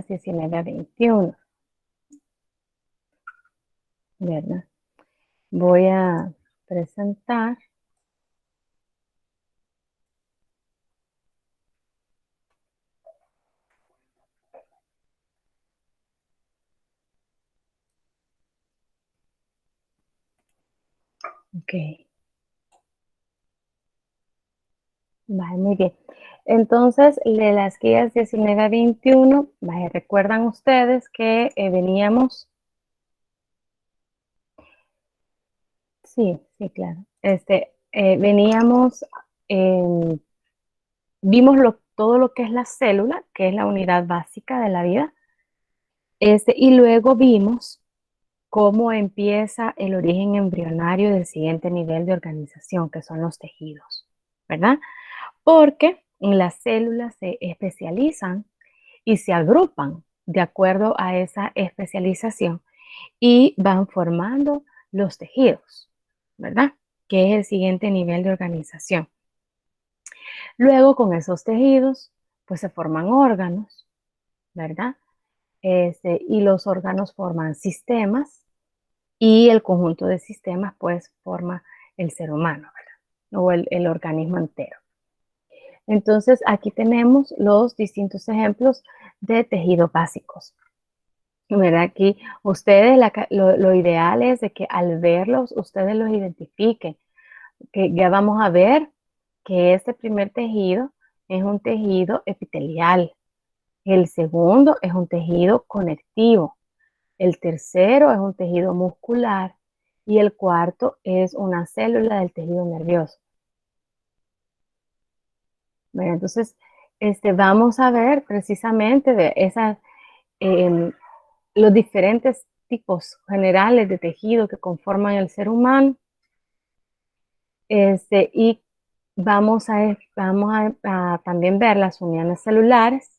19 a 21, ¿verdad? Voy a presentar. Ok, vale, muy bien. Entonces, de las guías 19 a 21, vaya, recuerdan ustedes que veníamos, sí, sí, claro, veníamos, em, vimos todo lo que es la célula, que es la unidad básica de la vida, y luego vimos cómo empieza el origen embrionario del siguiente nivel de organización, que son los tejidos, ¿verdad? Porque las células se especializan y se agrupan de acuerdo a esa especialización y van formando los tejidos, ¿verdad? Que es el siguiente nivel de organización. Luego, con esos tejidos, pues se forman órganos, ¿verdad? Y los órganos forman sistemas y el conjunto de sistemas, pues, forma el ser humano, ¿verdad? O el organismo entero. Entonces, aquí tenemos los distintos ejemplos de tejidos básicos. ¿Verdad? Aquí ustedes, lo ideal es de que al verlos, ustedes los identifiquen, que ya vamos a ver que este primer tejido es un tejido epitelial, el segundo es un tejido conectivo, el tercero es un tejido muscular y el cuarto es una célula del tejido nervioso. Bueno, entonces, vamos a ver precisamente de esas, los diferentes tipos generales de tejido que conforman el ser humano, y vamos a también ver las uniones celulares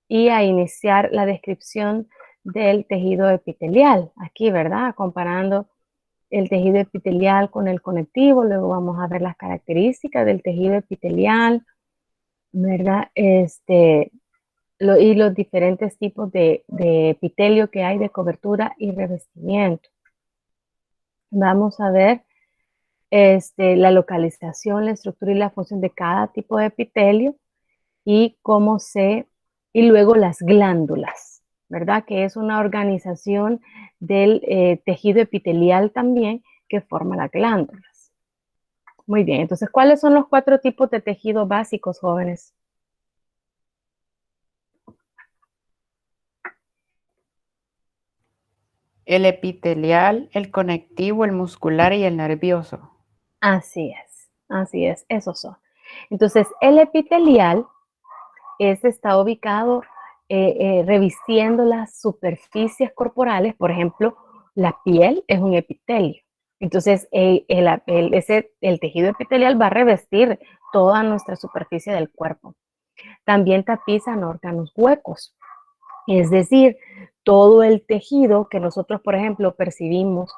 y a iniciar la descripción del tejido epitelial, aquí, ¿verdad? Comparando el tejido epitelial con el conectivo, luego vamos a ver las características del tejido epitelial, ¿verdad? Y los diferentes tipos de epitelio que hay de cobertura y revestimiento. Vamos a ver la localización, la estructura y la función de cada tipo de epitelio y y luego las glándulas, ¿verdad? Que es una organización del tejido epitelial también que forma las glándulas. Muy bien, entonces, ¿cuáles son los 4 tipos de tejidos básicos, jóvenes? El epitelial, el conectivo, el muscular y el nervioso. Así es, esos son. Entonces, el epitelial está ubicado revistiendo las superficies corporales, por ejemplo, la piel es un epitelio. Entonces, el tejido epitelial va a revestir toda nuestra superficie del cuerpo. También tapizan órganos huecos, es decir, todo el tejido que nosotros, por ejemplo, percibimos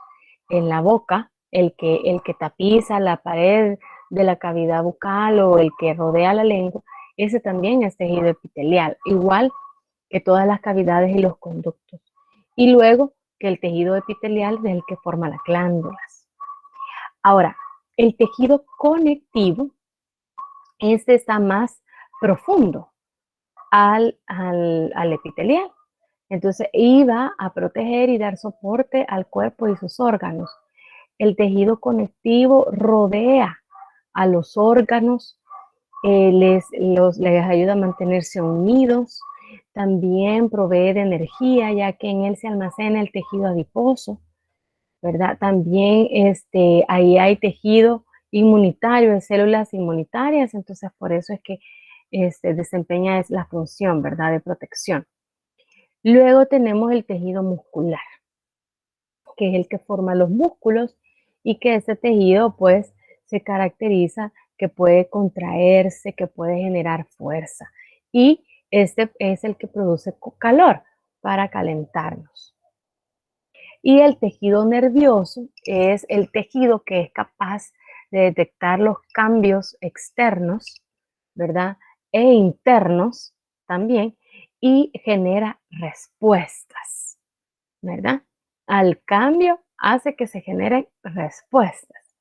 en la boca, el que tapiza la pared de la cavidad bucal o el que rodea la lengua, ese también es tejido epitelial, igual que todas las cavidades y los conductos. Y luego que el tejido epitelial es el que forma las glándulas. Ahora, el tejido conectivo, este está más profundo al epitelial. Entonces iba a proteger y dar soporte al cuerpo y sus órganos. El tejido conectivo rodea a los órganos, les ayuda a mantenerse unidos, también provee de energía, ya que en él se almacena el tejido adiposo, ¿verdad? También ahí hay tejido inmunitario, de células inmunitarias, entonces por eso es que desempeña la función, ¿verdad? De protección. Luego tenemos el tejido muscular, que es el que forma los músculos y que ese tejido pues se caracteriza que puede contraerse, que puede generar fuerza y este es el que produce calor para calentarnos. Y el tejido nervioso es el tejido que es capaz de detectar los cambios externos, ¿verdad? E internos también y genera respuestas, ¿verdad? Al cambio hace que se generen respuestas.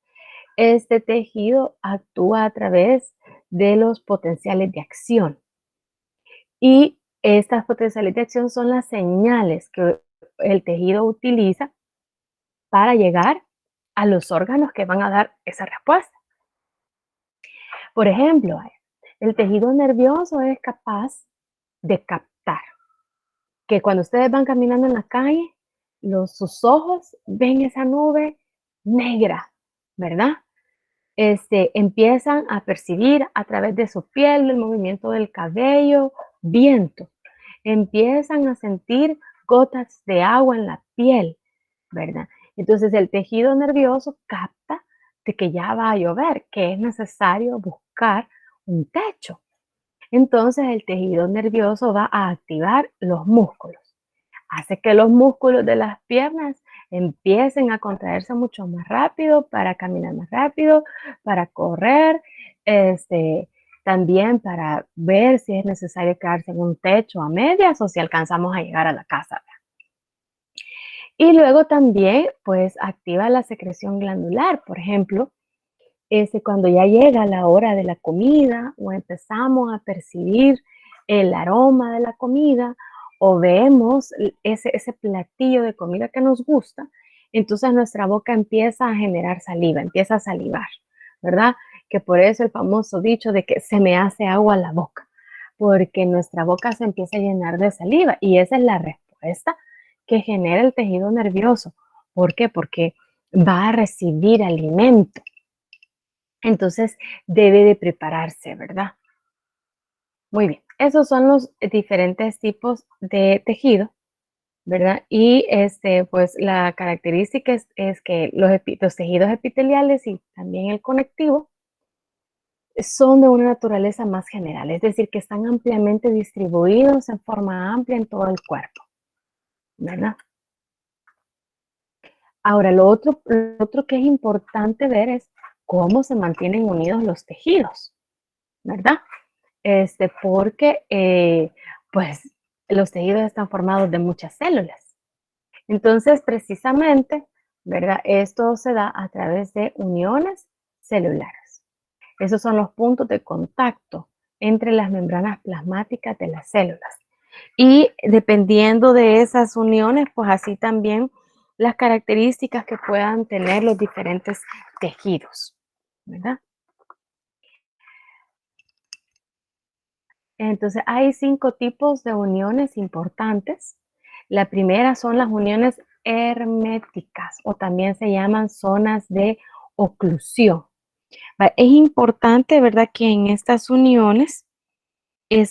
Este tejido actúa a través de los potenciales de acción y estas potenciales de acción son las señales que el tejido utiliza para llegar a los órganos que van a dar esa respuesta. Por ejemplo, el tejido nervioso es capaz de captar que cuando ustedes van caminando en la calle, sus ojos ven esa nube negra, ¿verdad? Empiezan a percibir a través de su piel, el movimiento del cabello, viento. Empiezan a sentir gotas de agua en la piel, ¿verdad? Entonces el tejido nervioso capta de que ya va a llover, que es necesario buscar un techo. Entonces el tejido nervioso va a activar los músculos. Hace que los músculos de las piernas empiecen a contraerse mucho más rápido para caminar más rápido, para correr, también para ver si es necesario quedarse en un techo a medias o si alcanzamos a llegar a la casa. Y luego también, pues, activa la secreción glandular. Por ejemplo, cuando ya llega la hora de la comida o empezamos a percibir el aroma de la comida o vemos ese platillo de comida que nos gusta, entonces nuestra boca empieza a generar saliva, empieza a salivar, ¿verdad? Que por eso el famoso dicho de que se me hace agua la boca, porque nuestra boca se empieza a llenar de saliva y esa es la respuesta que genera el tejido nervioso. ¿Por qué? Porque va a recibir alimento. Entonces debe de prepararse, ¿verdad? Muy bien, esos son los diferentes tipos de tejido, ¿verdad? Y pues la característica es que los tejidos epiteliales y también el conectivo son de una naturaleza más general, es decir, que están ampliamente distribuidos en forma amplia en todo el cuerpo, ¿verdad? Ahora, lo otro que es importante ver es cómo se mantienen unidos los tejidos, ¿verdad? Porque pues los tejidos están formados de muchas células. Entonces, precisamente, ¿verdad? Esto se da a través de uniones celulares. Esos son los puntos de contacto entre las membranas plasmáticas de las células. Y dependiendo de esas uniones, pues así también las características que puedan tener los diferentes tejidos, ¿verdad? Entonces, hay 5 tipos de uniones importantes. La primera son las uniones herméticas o también se llaman zonas de oclusión. Es importante, ¿verdad?, que en estas uniones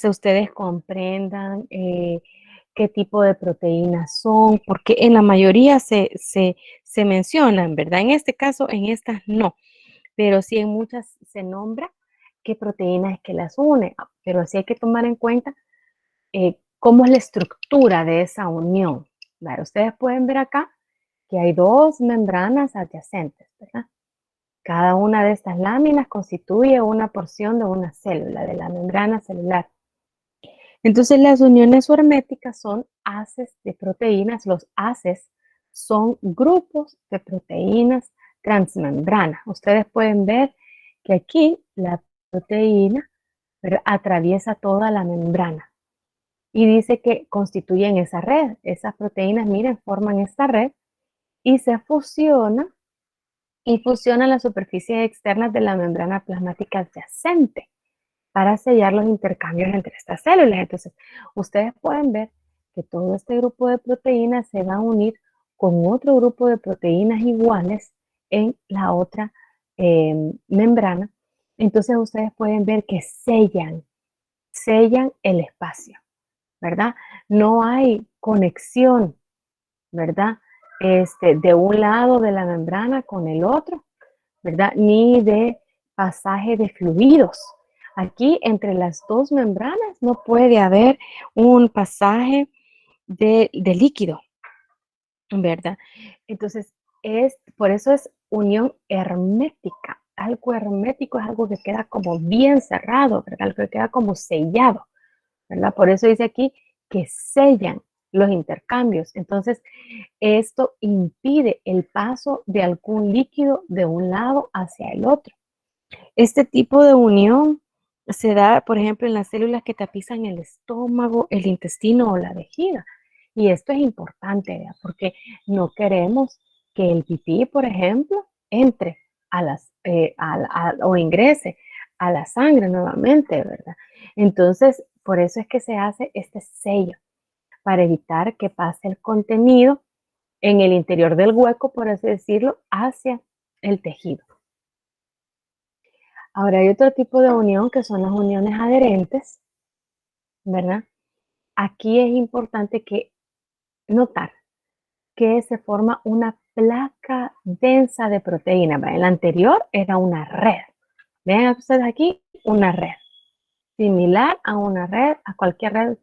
ustedes comprendan qué tipo de proteínas son, porque en la mayoría se mencionan, ¿verdad? En este caso, en estas no, pero sí en muchas se nombra qué proteína es que las une, pero sí hay que tomar en cuenta cómo es la estructura de esa unión. Claro, ustedes pueden ver acá que hay 2 membranas adyacentes, ¿verdad? Cada una de estas láminas constituye una porción de una célula, de la membrana celular. Entonces, las uniones herméticas son haces de proteínas. Los haces son grupos de proteínas transmembrana. Ustedes pueden ver que aquí la proteína atraviesa toda la membrana y dice que constituyen esa red. Esas proteínas, miren, forman esta red y se fusionan y fusionan las superficies externas de la membrana plasmática adyacente para sellar los intercambios entre estas células. Entonces, ustedes pueden ver que todo este grupo de proteínas se va a unir con otro grupo de proteínas iguales en la otra membrana. Entonces, ustedes pueden ver que sellan el espacio, ¿verdad? No hay conexión, ¿verdad? De un lado de la membrana con el otro, ¿verdad? Ni de pasaje de fluidos. Aquí entre las 2 membranas no puede haber un pasaje de líquido, ¿verdad? Entonces, por eso es unión hermética. Algo hermético es algo que queda como bien cerrado, ¿verdad? Algo que queda como sellado, ¿verdad? Por eso dice aquí que sellan los intercambios. Entonces, esto impide el paso de algún líquido de un lado hacia el otro. Este tipo de unión se da, por ejemplo, en las células que tapizan el estómago, el intestino o la vejiga. Y esto es importante, ¿verdad? Porque no queremos que el pipí, por ejemplo, entre o ingrese a la sangre nuevamente, ¿verdad? Entonces, por eso es que se hace este sello, para evitar que pase el contenido en el interior del hueco, por así decirlo, hacia el tejido. Ahora hay otro tipo de unión que son las uniones adherentes, ¿verdad? Aquí es importante notar que se forma una placa densa de proteína. El anterior era una red. Vean ustedes aquí una red, similar a una red, a cualquier red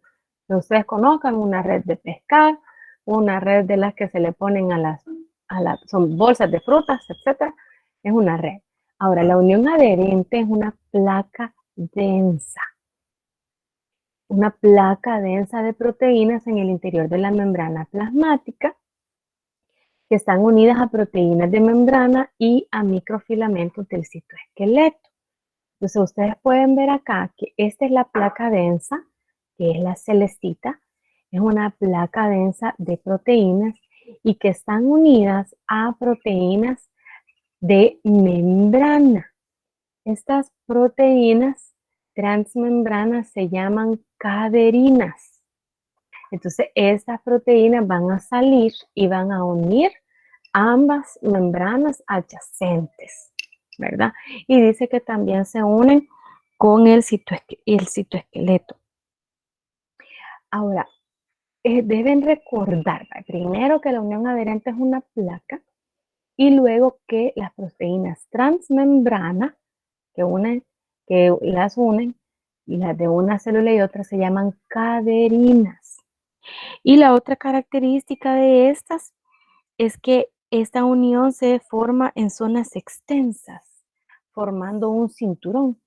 que ustedes conozcan, una red de pescar, una red de las que se le ponen son bolsas de frutas, etcétera. Es una red. Ahora, la unión adherente es una placa densa de proteínas en el interior de la membrana plasmática que están unidas a proteínas de membrana y a microfilamentos del citoesqueleto. Entonces ustedes pueden ver acá que esta es la placa densa, que es la celestita, es una placa densa de proteínas y que están unidas a proteínas de membrana. Estas proteínas transmembranas se llaman caderinas. Entonces, estas proteínas van a salir y van a unir ambas membranas adyacentes, ¿verdad? Y dice que también se unen con el citoesqueleto. Ahora, deben recordar primero que la unión adherente es una placa y luego que las proteínas transmembrana que las unen, y las de una célula y otra se llaman caderinas. Y la otra característica de estas es que esta unión se forma en zonas extensas, formando un cinturón.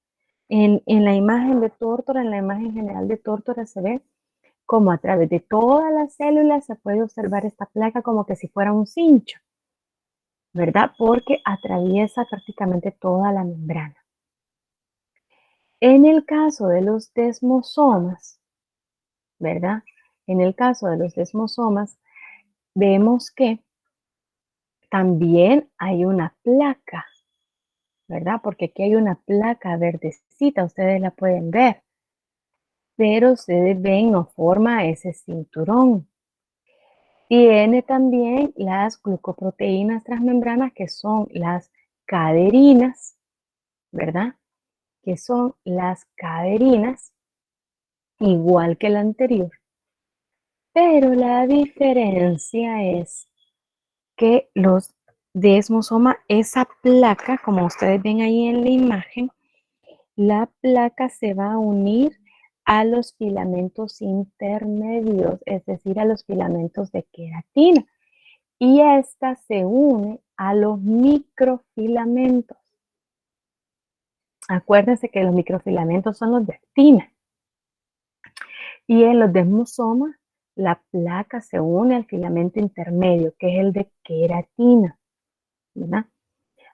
En la imagen de tórtora, en la imagen general de tórtora se ve como a través de todas las células se puede observar esta placa como que si fuera un cincho, ¿verdad? Porque atraviesa prácticamente toda la membrana. En el caso de los desmosomas, ¿verdad? En el caso de los desmosomas, vemos que también hay una placa, ¿verdad? Porque aquí hay una placa verdecita, ustedes la pueden ver, pero ustedes ven, no forma ese cinturón. Tiene también las glucoproteínas transmembranas, que son las caderinas, ¿verdad? Que son las caderinas, igual que la anterior. Pero la diferencia es que los desmosoma, esa placa, como ustedes ven ahí en la imagen, la placa se va a unir a los filamentos intermedios, es decir, a los filamentos de queratina. Y esta se une a los microfilamentos. Acuérdense que los microfilamentos son los de actina. Y en los desmosomas, la placa se une al filamento intermedio, que es el de queratina, ¿verdad?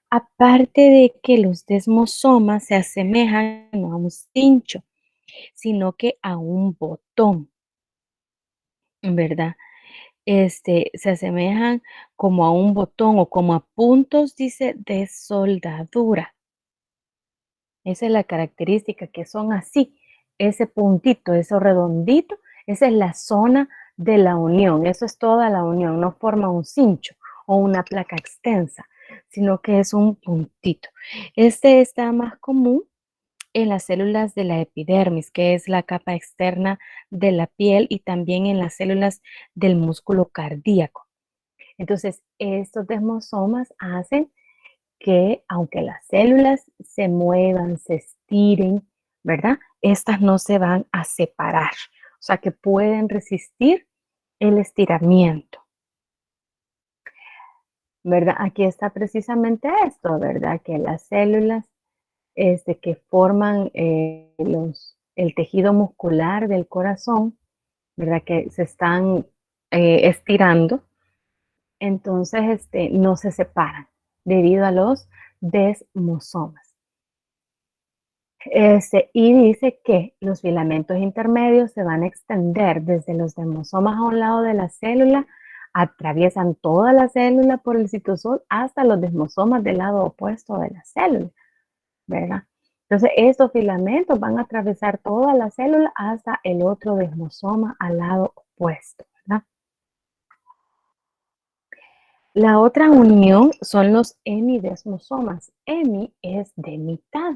Aparte de que los desmosomas se asemejan no a un cincho, sino que a un botón, ¿verdad? Se asemejan como a un botón o como a puntos, dice, de soldadura. Esa es la característica, que son así, ese puntito, eso redondito, esa es la zona de la unión, eso es toda la unión, no forma un cincho o una placa extensa, sino que es un puntito. Este está más común en las células de la epidermis, que es la capa externa de la piel, y también en las células del músculo cardíaco. Entonces, estos desmosomas hacen que aunque las células se muevan, se estiren, ¿verdad? Estas no se van a separar, o sea que pueden resistir el estiramiento, ¿verdad? Aquí está precisamente esto, ¿verdad? Que las células que forman el tejido muscular del corazón, ¿verdad? Que se están estirando, entonces no se separan debido a los desmosomas. Y dice que los filamentos intermedios se van a extender desde los desmosomas a un lado de la célula, atraviesan toda la célula por el citosol hasta los desmosomas del lado opuesto de la célula, ¿verdad? Entonces, estos filamentos van a atravesar toda la célula hasta el otro desmosoma al lado opuesto, ¿verdad? La otra unión son los hemidesmosomas. Hemi es de mitad.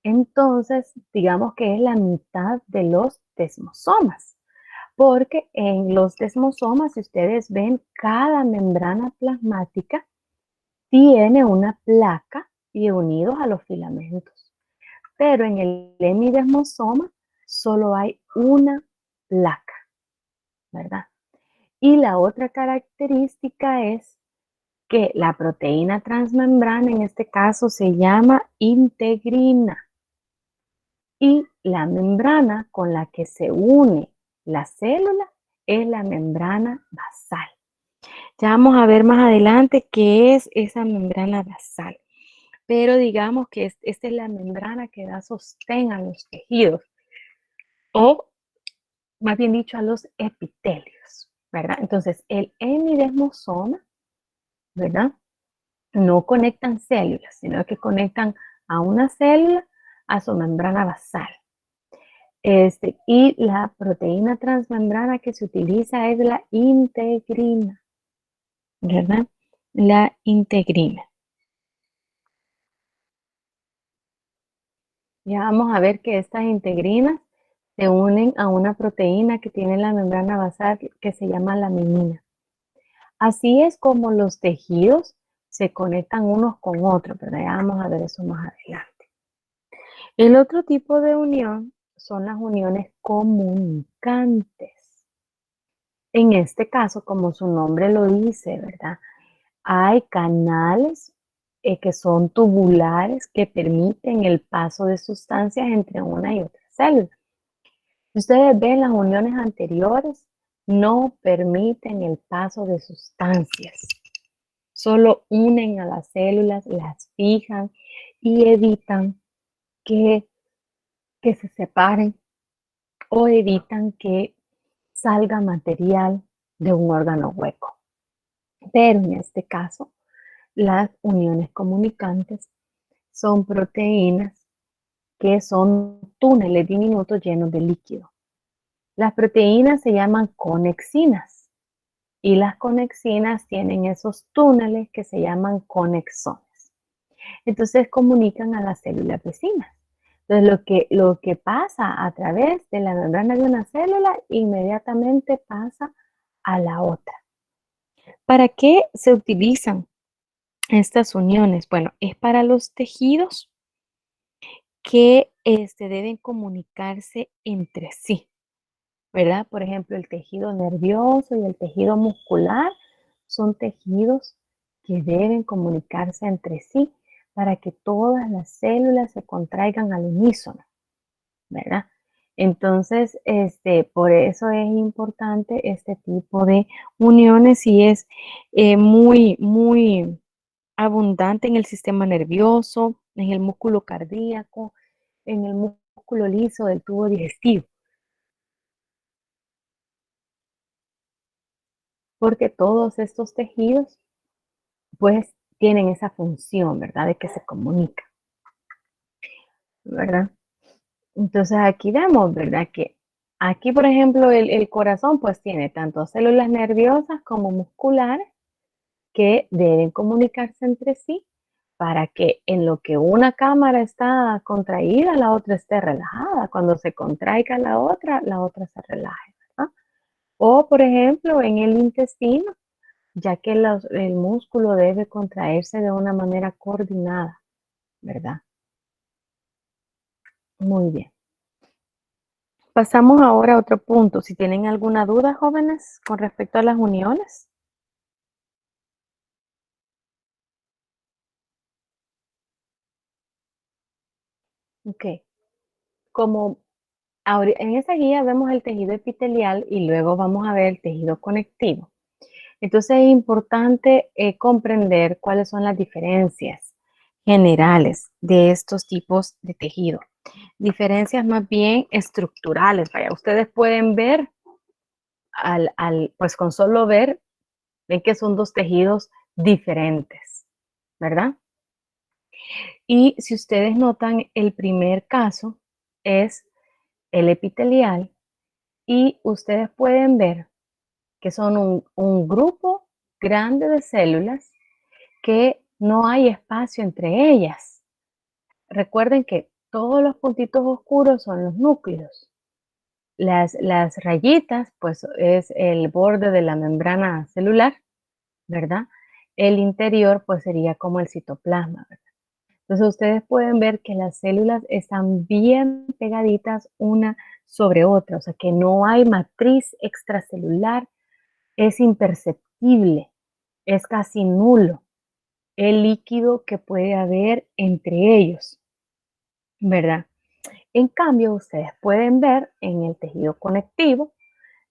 Entonces, digamos que es la mitad de los desmosomas, porque en los desmosomas, si ustedes ven, cada membrana plasmática tiene una placa y unidos a los filamentos. Pero en el hemidesmosoma solo hay una placa, ¿verdad? Y la otra característica es que la proteína transmembrana en este caso se llama integrina. Y la membrana con la que se une la célula es la membrana basal. Ya vamos a ver más adelante qué es esa membrana basal. Pero digamos que esta es la membrana que da sostén a los tejidos, o más bien dicho a los epitelios, ¿verdad? Entonces el hemidesmosoma, ¿verdad? No conectan células, sino que conectan a una célula a su membrana basal. Y la proteína transmembrana que se utiliza es la integrina, ¿verdad? La integrina. Ya vamos a ver que estas integrinas se unen a una proteína que tiene la membrana basal que se llama laminina. Así es como los tejidos se conectan unos con otros, pero ya vamos a ver eso más adelante. El otro tipo de unión son las uniones comunicantes. En este caso, como su nombre lo dice, ¿verdad? Hay canales que son tubulares que permiten el paso de sustancias entre una y otra célula. Si ustedes ven las uniones anteriores, no permiten el paso de sustancias. Solo unen a las células, las fijan y evitan que, que se separen o evitan que salga material de un órgano hueco. Pero en este caso, las uniones comunicantes son proteínas que son túneles diminutos llenos de líquido. Las proteínas se llaman conexinas y las conexinas tienen esos túneles que se llaman conexones. Entonces comunican a las células vecinas. Entonces lo que pasa a través de la membrana de una célula inmediatamente pasa a la otra. ¿Para qué se utilizan estas uniones? Bueno, es para los tejidos que deben comunicarse entre sí, ¿verdad? Por ejemplo, el tejido nervioso y el tejido muscular son tejidos que deben comunicarse entre sí para que todas las células se contraigan al unísono, ¿verdad? Entonces, por eso es importante este tipo de uniones y es muy abundante en el sistema nervioso, en el músculo cardíaco, en el músculo liso del tubo digestivo, porque todos estos tejidos pues tienen esa función, ¿verdad? De que se comunican, ¿verdad? Entonces aquí vemos, ¿verdad? Que aquí, por ejemplo, el corazón pues tiene tanto células nerviosas como musculares que deben comunicarse entre sí para que en lo que una cámara está contraída, la otra esté relajada. Cuando se contraiga la otra se relaje, ¿verdad? O, por ejemplo, en el intestino, ya que el músculo debe contraerse de una manera coordinada, ¿verdad? Muy bien. Pasamos ahora a otro punto. Si tienen alguna duda, jóvenes, con respecto a las uniones. Ok. Como ahora, en esta guía vemos el tejido epitelial y luego vamos a ver el tejido conectivo. Entonces es importante comprender cuáles son las diferencias generales de estos tipos de tejido. Diferencias más bien estructurales. Vaya, ustedes pueden ver, pues con solo ver, ven que son dos tejidos diferentes, ¿verdad? Y si ustedes notan, el primer caso es el epitelial y ustedes pueden ver que son un grupo grande de células que no hay espacio entre ellas. Recuerden que todos los puntitos oscuros son los núcleos. Las rayitas, pues es el borde de la membrana celular, ¿verdad? El interior, pues sería como el citoplasma, ¿verdad? Entonces ustedes pueden ver que las células están bien pegaditas una sobre otra, o sea que no hay matriz extracelular, es imperceptible, es casi nulo el líquido que puede haber entre ellos, ¿verdad? En cambio, ustedes pueden ver en el tejido conectivo,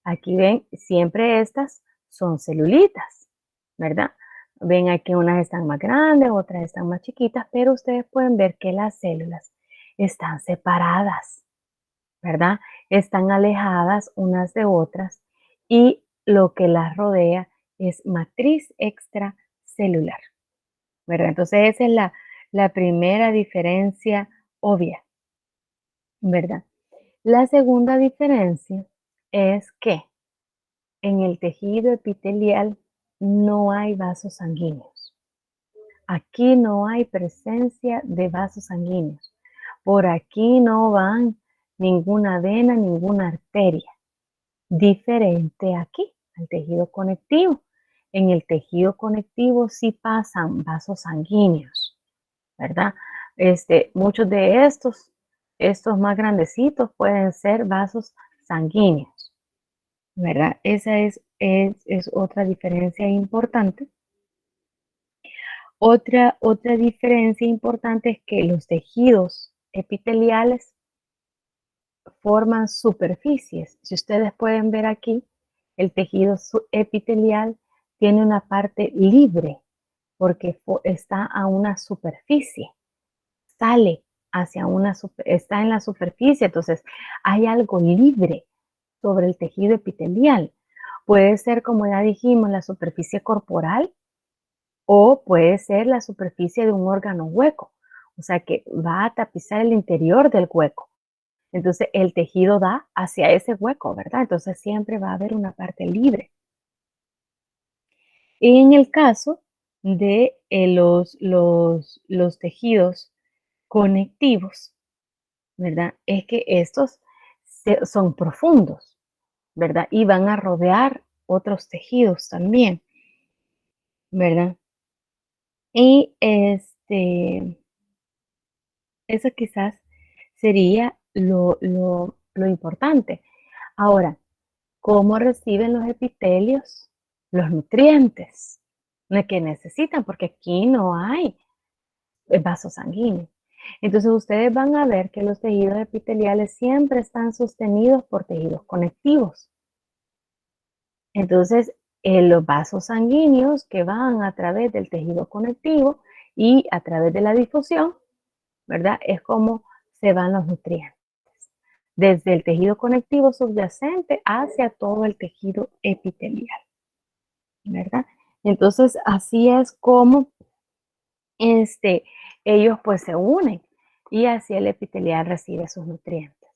aquí ven, siempre estas son celulitas, ¿verdad? Ven aquí unas están más grandes, otras están más chiquitas, pero ustedes pueden ver que las células están separadas, ¿verdad? Están alejadas unas de otras y lo que las rodea es matriz extracelular, ¿verdad? Entonces esa es la primera diferencia obvia, ¿verdad? La segunda diferencia es que en el tejido epitelial no hay vasos sanguíneos. Aquí no hay presencia de vasos sanguíneos. Por aquí no van ninguna vena, ninguna arteria. Diferente aquí, al tejido conectivo. En el tejido conectivo sí pasan vasos sanguíneos, ¿verdad? Muchos de estos más grandecitos pueden ser vasos sanguíneos, ¿verdad? Esa es otra diferencia importante. Otra diferencia importante es que los tejidos epiteliales forman superficies. Si ustedes pueden ver aquí, el tejido epitelial tiene una parte libre porque está a una superficie, sale hacia está en la superficie, entonces hay algo libre sobre el tejido epitelial. Puede ser, como ya dijimos, la superficie corporal o puede ser la superficie de un órgano hueco, o sea que va a tapizar el interior del hueco. Entonces el tejido da hacia ese hueco, ¿verdad? Entonces siempre va a haber una parte libre. Y en el caso de los tejidos conectivos, ¿verdad? Es que estos son profundos, ¿verdad? Y van a rodear otros tejidos también, ¿verdad? Y eso quizás sería lo importante. Ahora, ¿cómo reciben los epitelios los nutrientes que necesitan? Porque aquí no hay vasos sanguíneos. Entonces ustedes van a ver que los tejidos epiteliales siempre están sostenidos por tejidos conectivos. Entonces, los vasos sanguíneos que van a través del tejido conectivo y a través de la difusión, ¿verdad? Es como se van los nutrientes desde el tejido conectivo subyacente hacia todo el tejido epitelial, ¿verdad? Entonces, así es como ellos pues se unen y así el epitelial recibe sus nutrientes.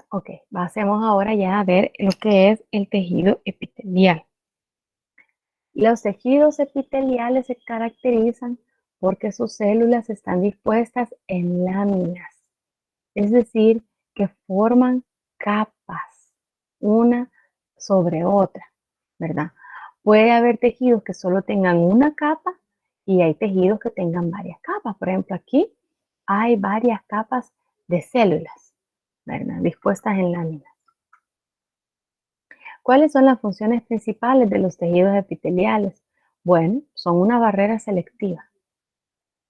Ok, pasemos ahora ya a ver lo que es el tejido epitelial. Los tejidos epiteliales se caracterizan porque sus células están dispuestas en láminas, es decir, que forman capas, una sobre otra, ¿verdad? Puede haber tejidos que solo tengan una capa y hay tejidos que tengan varias capas. Por ejemplo, aquí hay varias capas de células, ¿verdad? Dispuestas en láminas. ¿Cuáles son las funciones principales de los tejidos epiteliales? Bueno, son una barrera selectiva,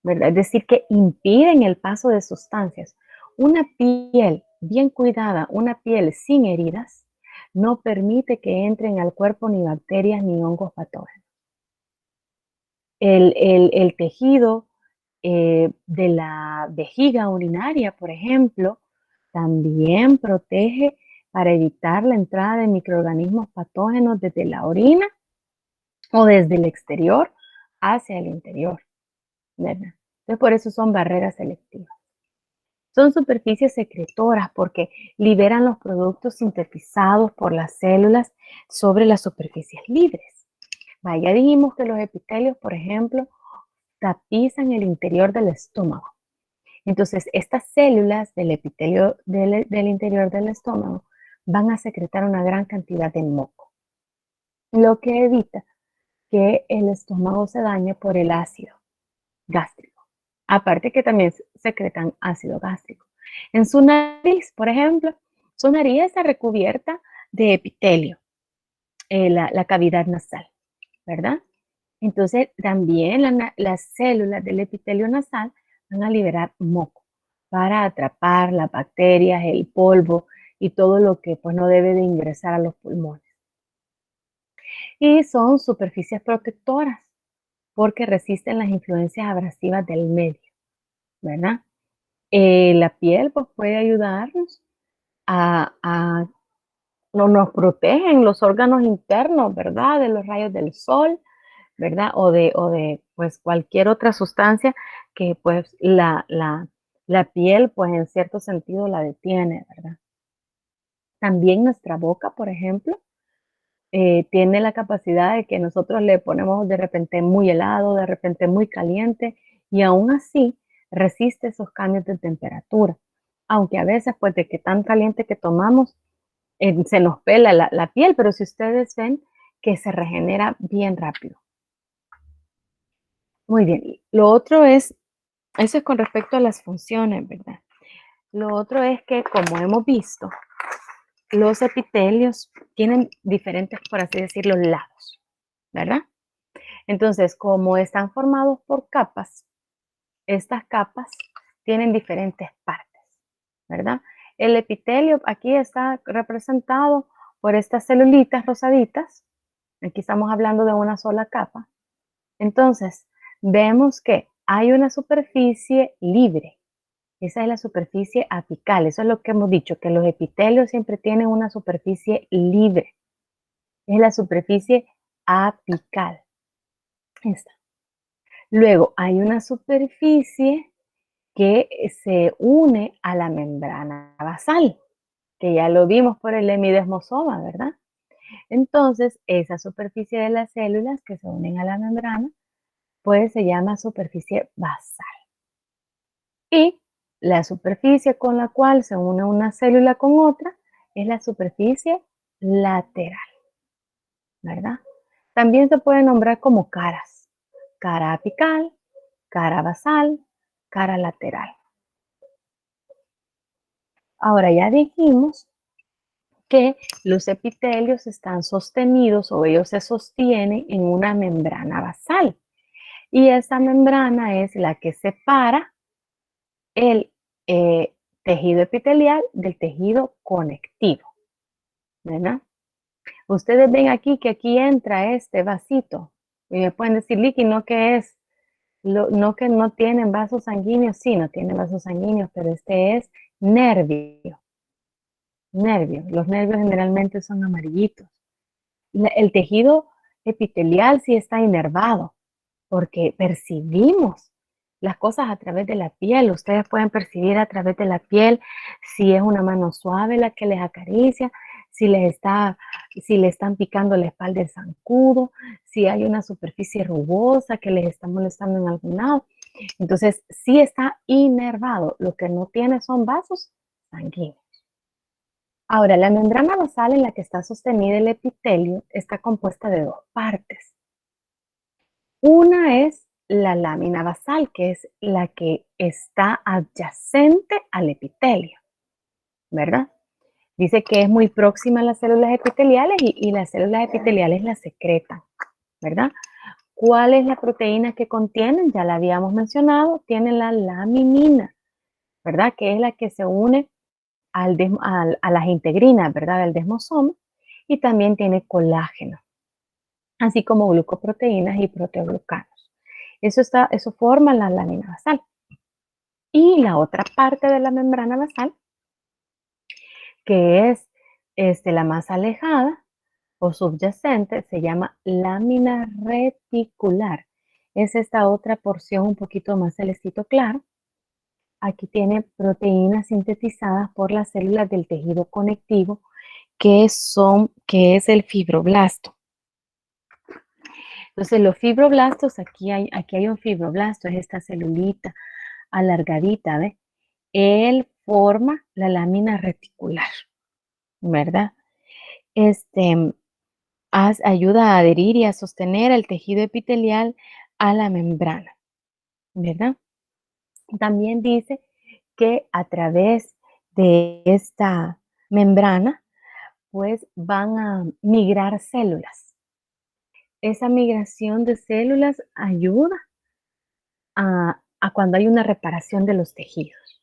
¿verdad? Es decir, que impiden el paso de sustancias. Una piel bien cuidada, una piel sin heridas, no permite que entren al cuerpo ni bacterias ni hongos patógenos. El tejido de la vejiga urinaria, por ejemplo, también protege para evitar la entrada de microorganismos patógenos desde la orina o desde el exterior hacia el interior, ¿verdad? Entonces, por eso son barreras selectivas. Son superficies secretoras porque liberan los productos sintetizados por las células sobre las superficies libres. Ya dijimos que los epitelios, por ejemplo, tapizan el interior del estómago. Entonces, estas células del epitelio del interior del estómago van a secretar una gran cantidad de moco, lo que evita que el estómago se dañe por el ácido gástrico. Aparte que también secretan ácido gástrico. En su nariz, por ejemplo, su nariz está recubierta de epitelio, la cavidad nasal, ¿verdad? Entonces, también las células del epitelio nasal van a liberar moco para atrapar las bacterias, el polvo y todo lo que pues, no debe de ingresar a los pulmones. Y son superficies protectoras porque resisten las influencias abrasivas del medio, ¿verdad? La piel pues, puede ayudarnos no nos protegen los órganos internos, ¿verdad? De los rayos del sol, ¿verdad? O de pues cualquier otra sustancia que pues la piel pues en cierto sentido la detiene, ¿verdad? También nuestra boca, por ejemplo, tiene la capacidad de que nosotros le ponemos de repente muy helado, de repente muy caliente y aún así resiste esos cambios de temperatura. Aunque a veces pues de que tan caliente que tomamos se nos pela la piel, pero si ustedes ven que se regenera bien rápido. Muy bien, lo otro es, eso es con respecto a las funciones, ¿verdad? Lo otro es que, como hemos visto, los epitelios tienen diferentes, por así decirlo, lados, ¿verdad? Entonces, como están formados por capas, estas capas tienen diferentes partes, ¿verdad? El epitelio aquí está representado por estas celulitas rosaditas. Aquí estamos hablando de una sola capa. Entonces, vemos que hay una superficie libre. Esa es la superficie apical. Eso es lo que hemos dicho, que los epitelios siempre tienen una superficie libre. Es la superficie apical. Esta. Luego, hay una superficie que se une a la membrana basal, que ya lo vimos por el hemidesmosoma, ¿verdad? Entonces, esa superficie de las células que se unen a la membrana, pues se llama superficie basal. Y la superficie con la cual se une una célula con otra es la superficie lateral, ¿verdad? También se puede nombrar como caras. Cara apical, cara basal, cara lateral. Ahora ya dijimos que los epitelios están sostenidos o ellos se sostienen en una membrana basal. Y esa membrana es la que separa el tejido epitelial del tejido conectivo, ¿verdad? Ustedes ven aquí que aquí entra este vasito. Y me pueden decir, Licky, ¿no que es? No que no tienen vasos sanguíneos. Sí, no tienen vasos sanguíneos, pero este es nervio. Nervio. Los nervios generalmente son amarillitos. El tejido epitelial sí está inervado porque percibimos las cosas a través de la piel. Ustedes pueden percibir a través de la piel si es una mano suave la que les acaricia, si le están picando la espalda del zancudo, si hay una superficie rugosa que les está molestando en algún lado. Entonces, sí está inervado. Lo que no tiene son vasos sanguíneos. Ahora, la membrana basal en la que está sostenida el epitelio está compuesta de dos partes. Una es la lámina basal, que es la que está adyacente al epitelio, ¿verdad? Dice que es muy próxima a las células epiteliales y las células epiteliales la secretan, ¿verdad? ¿Cuál es la proteína que contienen? Ya la habíamos mencionado, tiene la laminina, ¿verdad? Que es la que se une a las integrinas, ¿verdad? Del desmosoma, y también tiene colágeno, así como glucoproteínas y proteoglucanos. Eso forma la lámina basal. Y la otra parte de la membrana basal, que es la más alejada o subyacente, se llama lámina reticular. Es esta otra porción un poquito más celestito claro. Aquí tiene proteínas sintetizadas por las células del tejido conectivo, que es el fibroblasto. Entonces, los fibroblastos, aquí hay un fibroblasto, es esta celulita alargadita, ¿ves? Él forma la lámina reticular, ¿verdad? Ayuda a adherir y a sostener el tejido epitelial a la membrana, ¿verdad? También dice que a través de esta membrana, pues van a migrar células. Esa migración de células ayuda a cuando hay una reparación de los tejidos.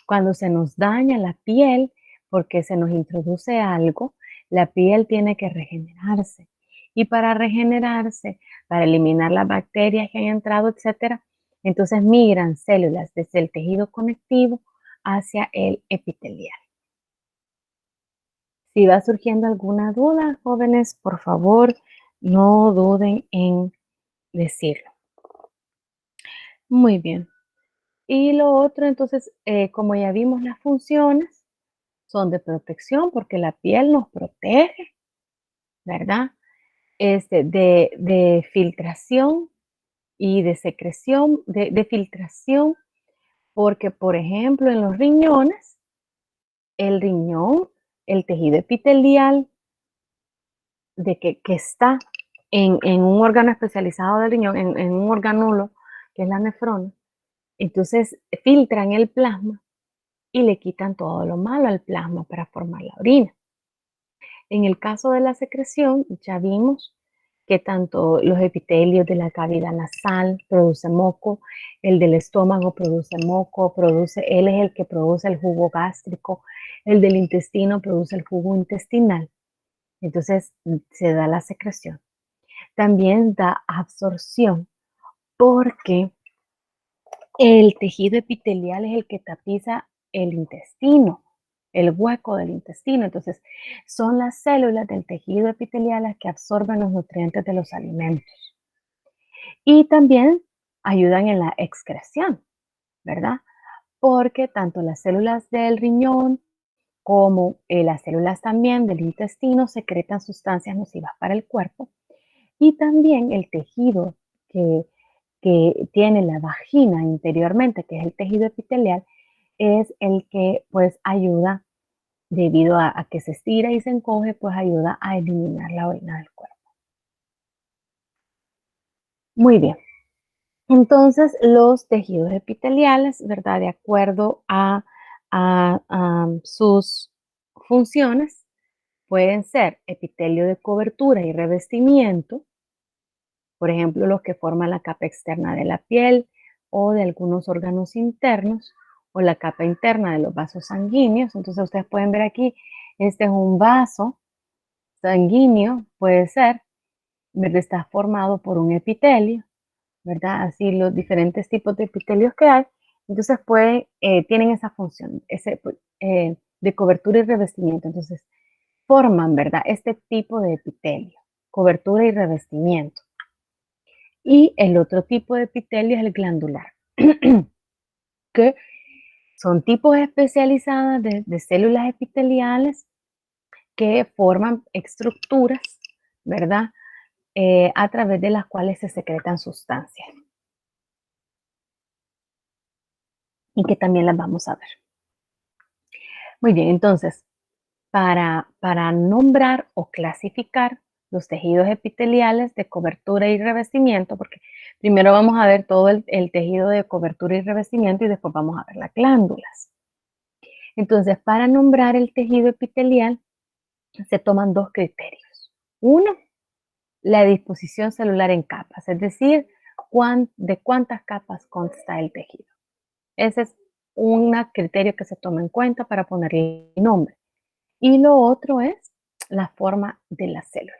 Cuando se nos daña la piel porque se nos introduce algo, la piel tiene que regenerarse. Y para regenerarse, para eliminar las bacterias que han entrado, etcétera, entonces migran células desde el tejido conectivo hacia el epitelial. Si va surgiendo alguna duda, jóvenes, por favor, no duden en decirlo. Muy bien. Y lo otro, entonces, como ya vimos las funciones, son de protección porque la piel nos protege, ¿verdad? De filtración y de secreción, de filtración, porque, por ejemplo, en los riñones, el riñón, el tejido epitelial que está en un órgano especializado del riñón, en un organulo, que es la nefrona, entonces filtran el plasma y le quitan todo lo malo al plasma para formar la orina. En el caso de la secreción, ya vimos que tanto los epitelios de la cavidad nasal producen moco, el del estómago produce moco, él es el que produce el jugo gástrico, el del intestino produce el jugo intestinal. Entonces se da la secreción. También da absorción porque el tejido epitelial es el que tapiza el intestino, el hueco del intestino. Entonces, son las células del tejido epitelial las que absorben los nutrientes de los alimentos. Y también ayudan en la excreción, ¿verdad? Porque tanto las células del riñón como las células también del intestino secretan sustancias nocivas para el cuerpo. Y también el tejido que tiene la vagina interiormente, que es el tejido epitelial, es el que pues ayuda, debido a que se estira y se encoge, pues ayuda a eliminar la orina del cuerpo. Muy bien. Entonces, los tejidos epiteliales, ¿verdad? De acuerdo a sus funciones, pueden ser epitelio de cobertura y revestimiento, por ejemplo, los que forman la capa externa de la piel o de algunos órganos internos, o la capa interna de los vasos sanguíneos. Entonces ustedes pueden ver aquí, este es un vaso sanguíneo, puede ser, ¿verdad? Está formado por un epitelio, ¿verdad? Así los diferentes tipos de epitelios que hay. Entonces tienen esa función de cobertura y revestimiento. Entonces forman, ¿verdad? Este tipo de epitelio, cobertura y revestimiento. Y el otro tipo de epitelio es el glandular, que son tipos especializados de células epiteliales que forman estructuras, ¿verdad? A través de las cuales se secretan sustancias y que también las vamos a ver. Muy bien, entonces, para nombrar o clasificar los tejidos epiteliales de cobertura y revestimiento, porque primero vamos a ver todo el tejido de cobertura y revestimiento y después vamos a ver las glándulas. Entonces, para nombrar el tejido epitelial se toman dos criterios. Uno, la disposición celular en capas, es decir, de cuántas capas consta el tejido. Ese es un criterio que se toma en cuenta para ponerle nombre. Y lo otro es la forma de la célula.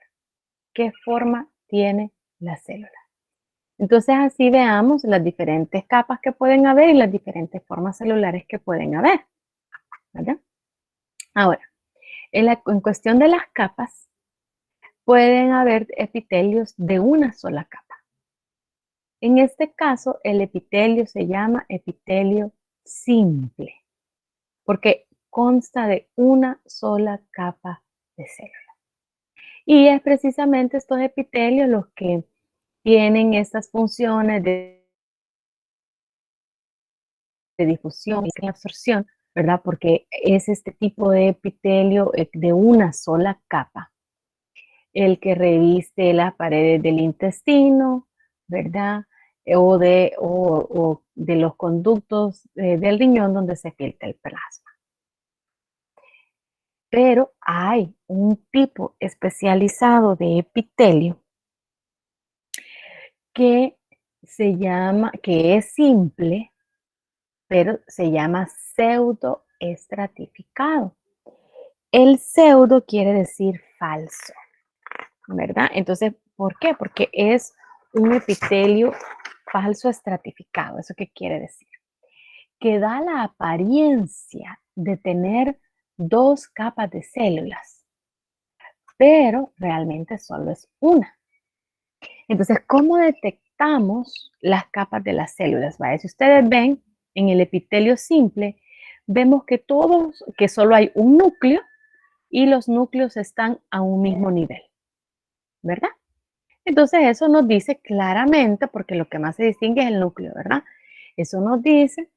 ¿Qué forma tiene la célula? Entonces así veamos las diferentes capas que pueden haber y las diferentes formas celulares que pueden haber, ¿verdad? Ahora, en cuestión de las capas, pueden haber epitelios de una sola capa. En este caso, el epitelio se llama epitelio simple, porque consta de una sola capa de célula. Y es precisamente estos epitelios los que tienen estas funciones de difusión y absorción, ¿verdad? Porque es este tipo de epitelio de una sola capa, el que reviste las paredes del intestino, ¿verdad? O de los conductos del riñón donde se filtra el plasma. Pero hay un tipo especializado de epitelio que que es simple, pero se llama pseudoestratificado. El pseudo quiere decir falso, ¿verdad? Entonces, ¿por qué? Porque es un epitelio falso estratificado. ¿Eso qué quiere decir? Que da la apariencia de tener dos capas de células, pero realmente solo es una. Entonces, ¿cómo detectamos las capas de las células? ¿Vale? Si ustedes ven en el epitelio simple, vemos que solo hay un núcleo y los núcleos están a un mismo nivel, ¿verdad? Entonces eso nos dice claramente, porque lo que más se distingue es el núcleo, ¿verdad? Eso nos dice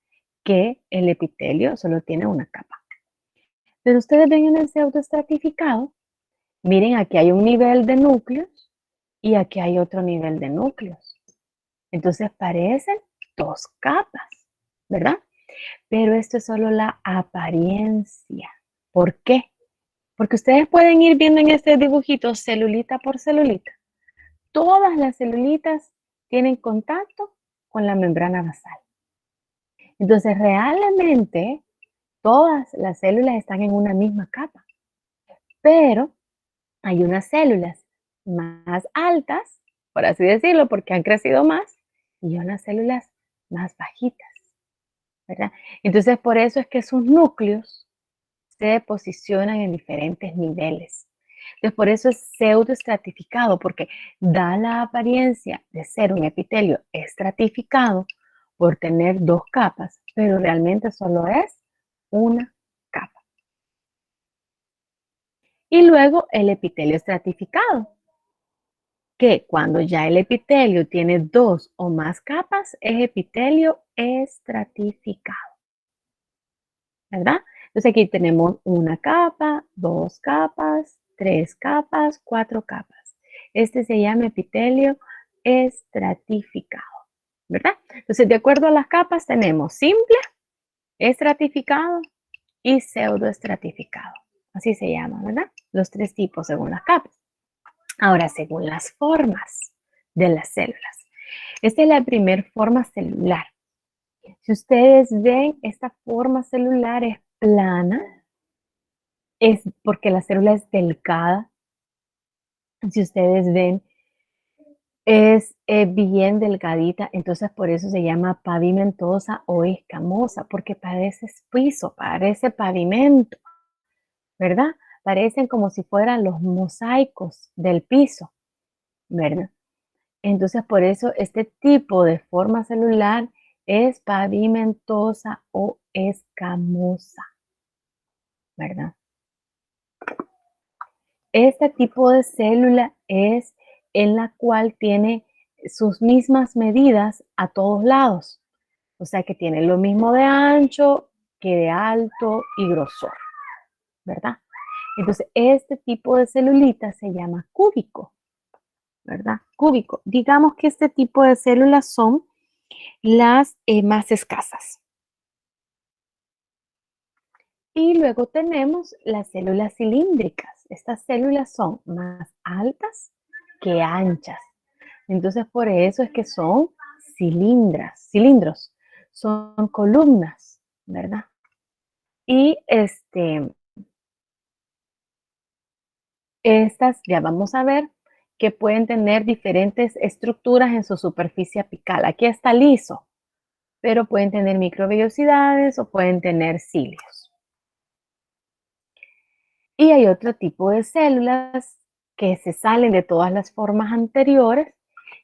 que el epitelio solo tiene una capa. Pero ustedes ven en el pseudoestratificado, miren, aquí hay un nivel de núcleos y aquí hay otro nivel de núcleos. Entonces parecen dos capas, ¿verdad? Pero esto es solo la apariencia. ¿Por qué? Porque ustedes pueden ir viendo en este dibujito celulita por celulita. Todas las celulitas tienen contacto con la membrana basal. Entonces, realmente, todas las células están en una misma capa, pero hay unas células más altas, por así decirlo, porque han crecido más, y unas células más bajitas, ¿verdad? Entonces, por eso es que sus núcleos se posicionan en diferentes niveles. Entonces, por eso es pseudoestratificado, porque da la apariencia de ser un epitelio estratificado por tener dos capas, pero realmente solo es una capa. Y luego el epitelio estratificado, que cuando ya el epitelio tiene dos o más capas, es epitelio estratificado, ¿verdad? Entonces aquí tenemos una capa, dos capas, tres capas, cuatro capas. Este se llama epitelio estratificado, ¿verdad? Entonces, de acuerdo a las capas, tenemos simple, estratificado y pseudoestratificado. Así se llama, ¿verdad? Los tres tipos según las capas. Ahora, según las formas de las células. Esta es la primera forma celular. Si ustedes ven, esta forma celular es plana, es porque la célula es delgada. Si ustedes ven, es bien delgadita, entonces por eso se llama pavimentosa o escamosa, porque parece piso, parece pavimento, ¿verdad? Parecen como si fueran los mosaicos del piso, ¿verdad? Entonces por eso este tipo de forma celular es pavimentosa o escamosa, ¿verdad? Este tipo de célula es en la cual tiene sus mismas medidas a todos lados. O sea que tiene lo mismo de ancho que de alto y grosor, ¿verdad? Entonces, este tipo de celulita se llama cúbico, ¿verdad? Cúbico. Digamos que este tipo de células son las más escasas. Y luego tenemos las células cilíndricas. Estas células son más altas que anchas. Entonces, por eso es que son cilindros, son columnas, ¿verdad? Y estas ya vamos a ver que pueden tener diferentes estructuras en su superficie apical. Aquí está liso, pero pueden tener microvellosidades o pueden tener cilios. Y hay otro tipo de células que se salen de todas las formas anteriores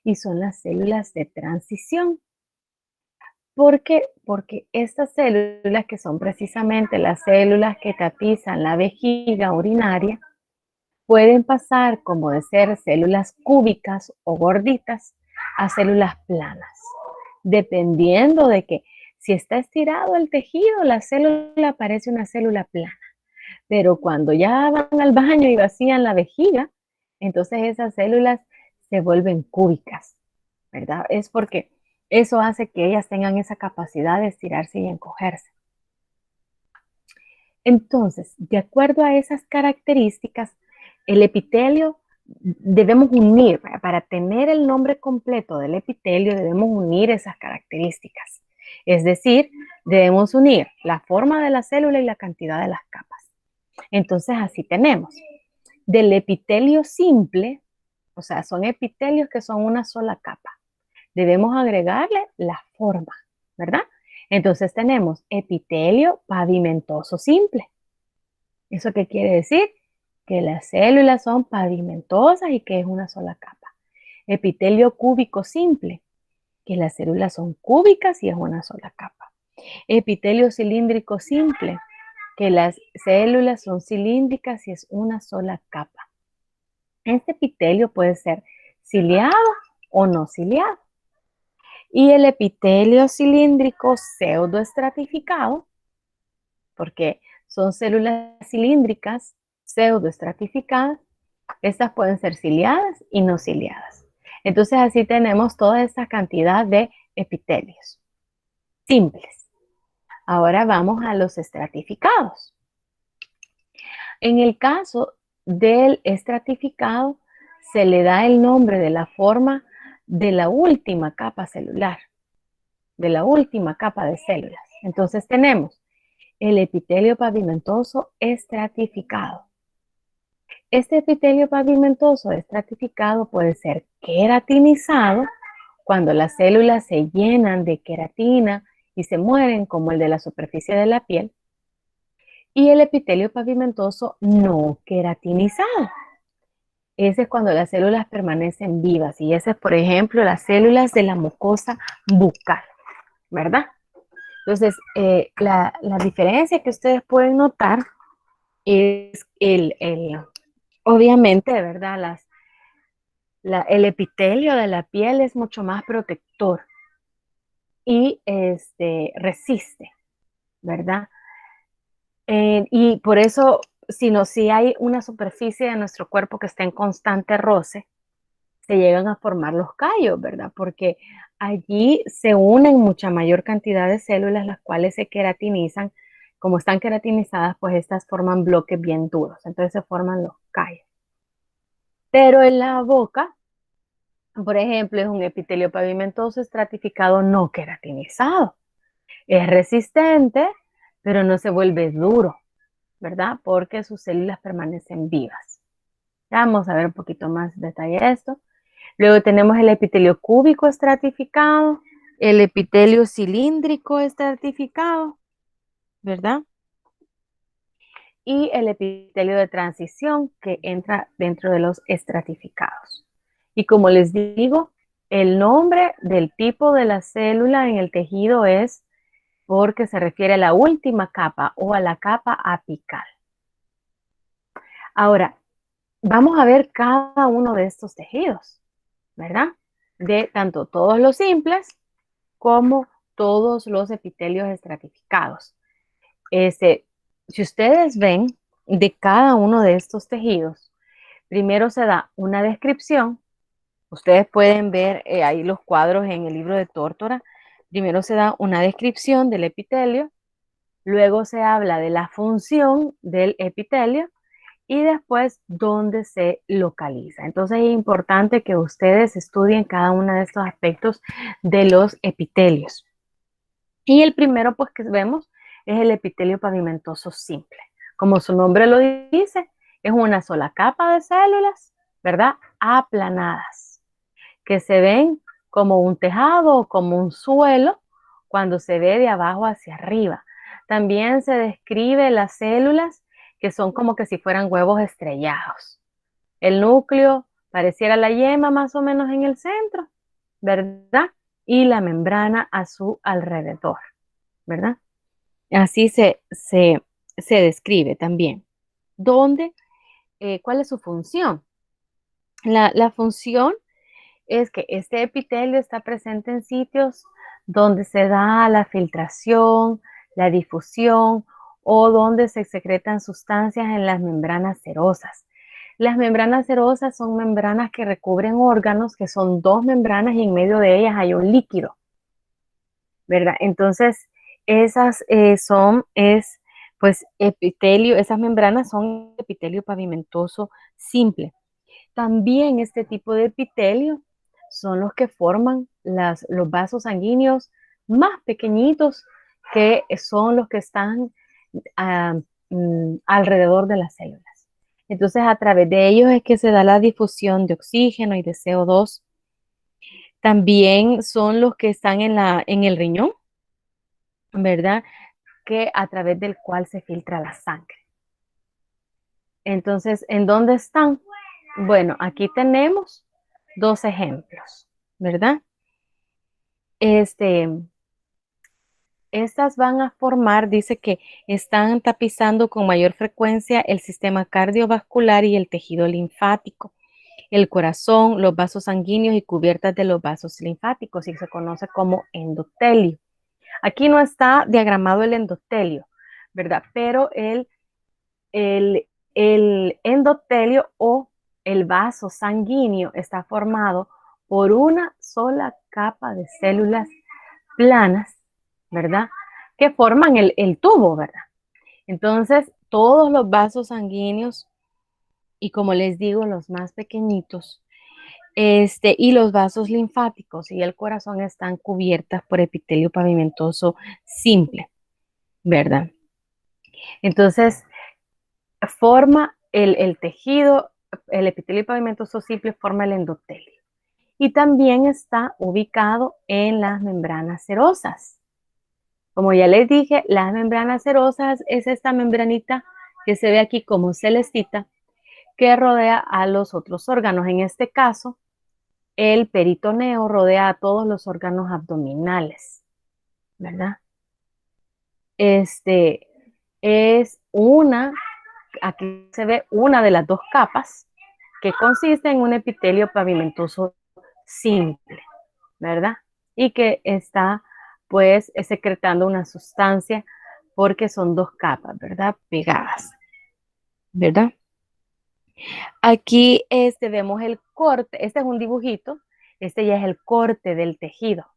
y son las células de transición. ¿Por qué? Porque estas células, que son precisamente las células que tapizan la vejiga urinaria, pueden pasar como de ser células cúbicas o gorditas a células planas, dependiendo de que si está estirado el tejido, la célula parece una célula plana, pero cuando ya van al baño y vacían la vejiga, entonces esas células se vuelven cúbicas, ¿verdad? Es porque eso hace que ellas tengan esa capacidad de estirarse y encogerse. Entonces, de acuerdo a esas características, el epitelio debemos unir, para tener el nombre completo del epitelio, debemos unir esas características. Es decir, debemos unir la forma de la célula y la cantidad de las capas. Entonces, así tenemos del epitelio simple, o sea, son epitelios que son una sola capa. Debemos agregarle la forma, ¿verdad? Entonces tenemos epitelio pavimentoso simple. ¿Eso qué quiere decir? Que las células son pavimentosas y que es una sola capa. Epitelio cúbico simple, que las células son cúbicas y es una sola capa. Epitelio cilíndrico simple, que las células son cilíndricas y es una sola capa. Este epitelio puede ser ciliado o no ciliado. Y el epitelio cilíndrico pseudoestratificado, porque son células cilíndricas pseudoestratificadas, estas pueden ser ciliadas y no ciliadas. Entonces así tenemos toda esta cantidad de epitelios simples. Ahora vamos a los estratificados. En el caso del estratificado, se le da el nombre de la forma de la última capa celular, de la última capa de células. Entonces tenemos el epitelio pavimentoso estratificado. Este epitelio pavimentoso estratificado puede ser queratinizado cuando las células se llenan de queratina y se mueren, como el de la superficie de la piel, y el epitelio pavimentoso no queratinizado. Ese es cuando las células permanecen vivas y ese es, por ejemplo, las células de la mucosa bucal, ¿verdad? Entonces, la diferencia que ustedes pueden notar es obviamente, ¿verdad? El epitelio de la piel es mucho más protector y resiste, ¿verdad? Y por eso, si hay una superficie de nuestro cuerpo que está en constante roce, se llegan a formar los callos, ¿verdad? Porque allí se unen mucha mayor cantidad de células, las cuales se queratinizan. Como están queratinizadas, pues estas forman bloques bien duros, entonces se forman los callos. Pero en la boca, por ejemplo, es un epitelio pavimentoso estratificado no queratinizado. Es resistente, pero no se vuelve duro, ¿verdad? Porque sus células permanecen vivas. Ya vamos a ver un poquito más detalle de esto. Luego tenemos el epitelio cúbico estratificado, el epitelio cilíndrico estratificado, ¿verdad? Y el epitelio de transición, que entra dentro de los estratificados. Y como les digo, el nombre del tipo de la célula en el tejido es porque se refiere a la última capa o a la capa apical. Ahora, vamos a ver cada uno de estos tejidos, ¿verdad? De tanto todos los simples como todos los epitelios estratificados. Si ustedes ven de cada uno de estos tejidos, primero se da una descripción. Ustedes pueden ver ahí los cuadros en el libro de Tórtora. Primero se da una descripción del epitelio, luego se habla de la función del epitelio y después dónde se localiza. Entonces es importante que ustedes estudien cada uno de estos aspectos de los epitelios. Y el primero pues que vemos es el epitelio pavimentoso simple. Como su nombre lo dice, es una sola capa de células, ¿verdad? Aplanadas, que se ven como un tejado o como un suelo cuando se ve de abajo hacia arriba. También se describe las células que son como que si fueran huevos estrellados. El núcleo pareciera la yema más o menos en el centro, ¿verdad? Y la membrana a su alrededor, ¿verdad? Así se describe también. ¿Dónde? ¿Cuál es su función? La función es que este epitelio está presente en sitios donde se da la filtración, la difusión o donde se secretan sustancias en las membranas serosas. Las membranas serosas son membranas que recubren órganos, que son dos membranas y en medio de ellas hay un líquido, ¿verdad? Entonces, esas pues epitelio, esas membranas son epitelio pavimentoso simple. También este tipo de epitelio son los que forman los vasos sanguíneos más pequeñitos, que son los que están ah, alrededor de las células. Entonces, a través de ellos es que se da la difusión de oxígeno y de CO2. También son los que están en el riñón, ¿verdad? Que a través del cual se filtra la sangre. Entonces, ¿en dónde están? Bueno, aquí tenemos dos ejemplos, ¿verdad? Estas van a formar, dice que están tapizando con mayor frecuencia el sistema cardiovascular y el tejido linfático, el corazón, los vasos sanguíneos y cubiertas de los vasos linfáticos, y se conoce como endotelio. Aquí no está diagramado el endotelio, ¿verdad? Pero el endotelio o el vaso sanguíneo está formado por una sola capa de células planas, ¿verdad? Que forman el tubo, ¿verdad? Entonces, todos los vasos sanguíneos, y como les digo, los más pequeñitos, y los vasos linfáticos y el corazón están cubiertas por epitelio pavimentoso simple, ¿verdad? Entonces, forma el tejido, el epitelio pavimentoso simple forma el endotelio. Y también está ubicado en las membranas serosas. Como ya les dije, las membranas serosas es esta membranita que se ve aquí como celestita que rodea a los otros órganos. En este caso, el peritoneo rodea a todos los órganos abdominales, ¿verdad? Es aquí se ve una de las dos capas que consiste en un epitelio pavimentoso simple, ¿verdad? Y que está pues secretando una sustancia porque son dos capas, ¿verdad? Pegadas, ¿verdad? Aquí vemos el corte, este es un dibujito, este ya es el corte del tejido,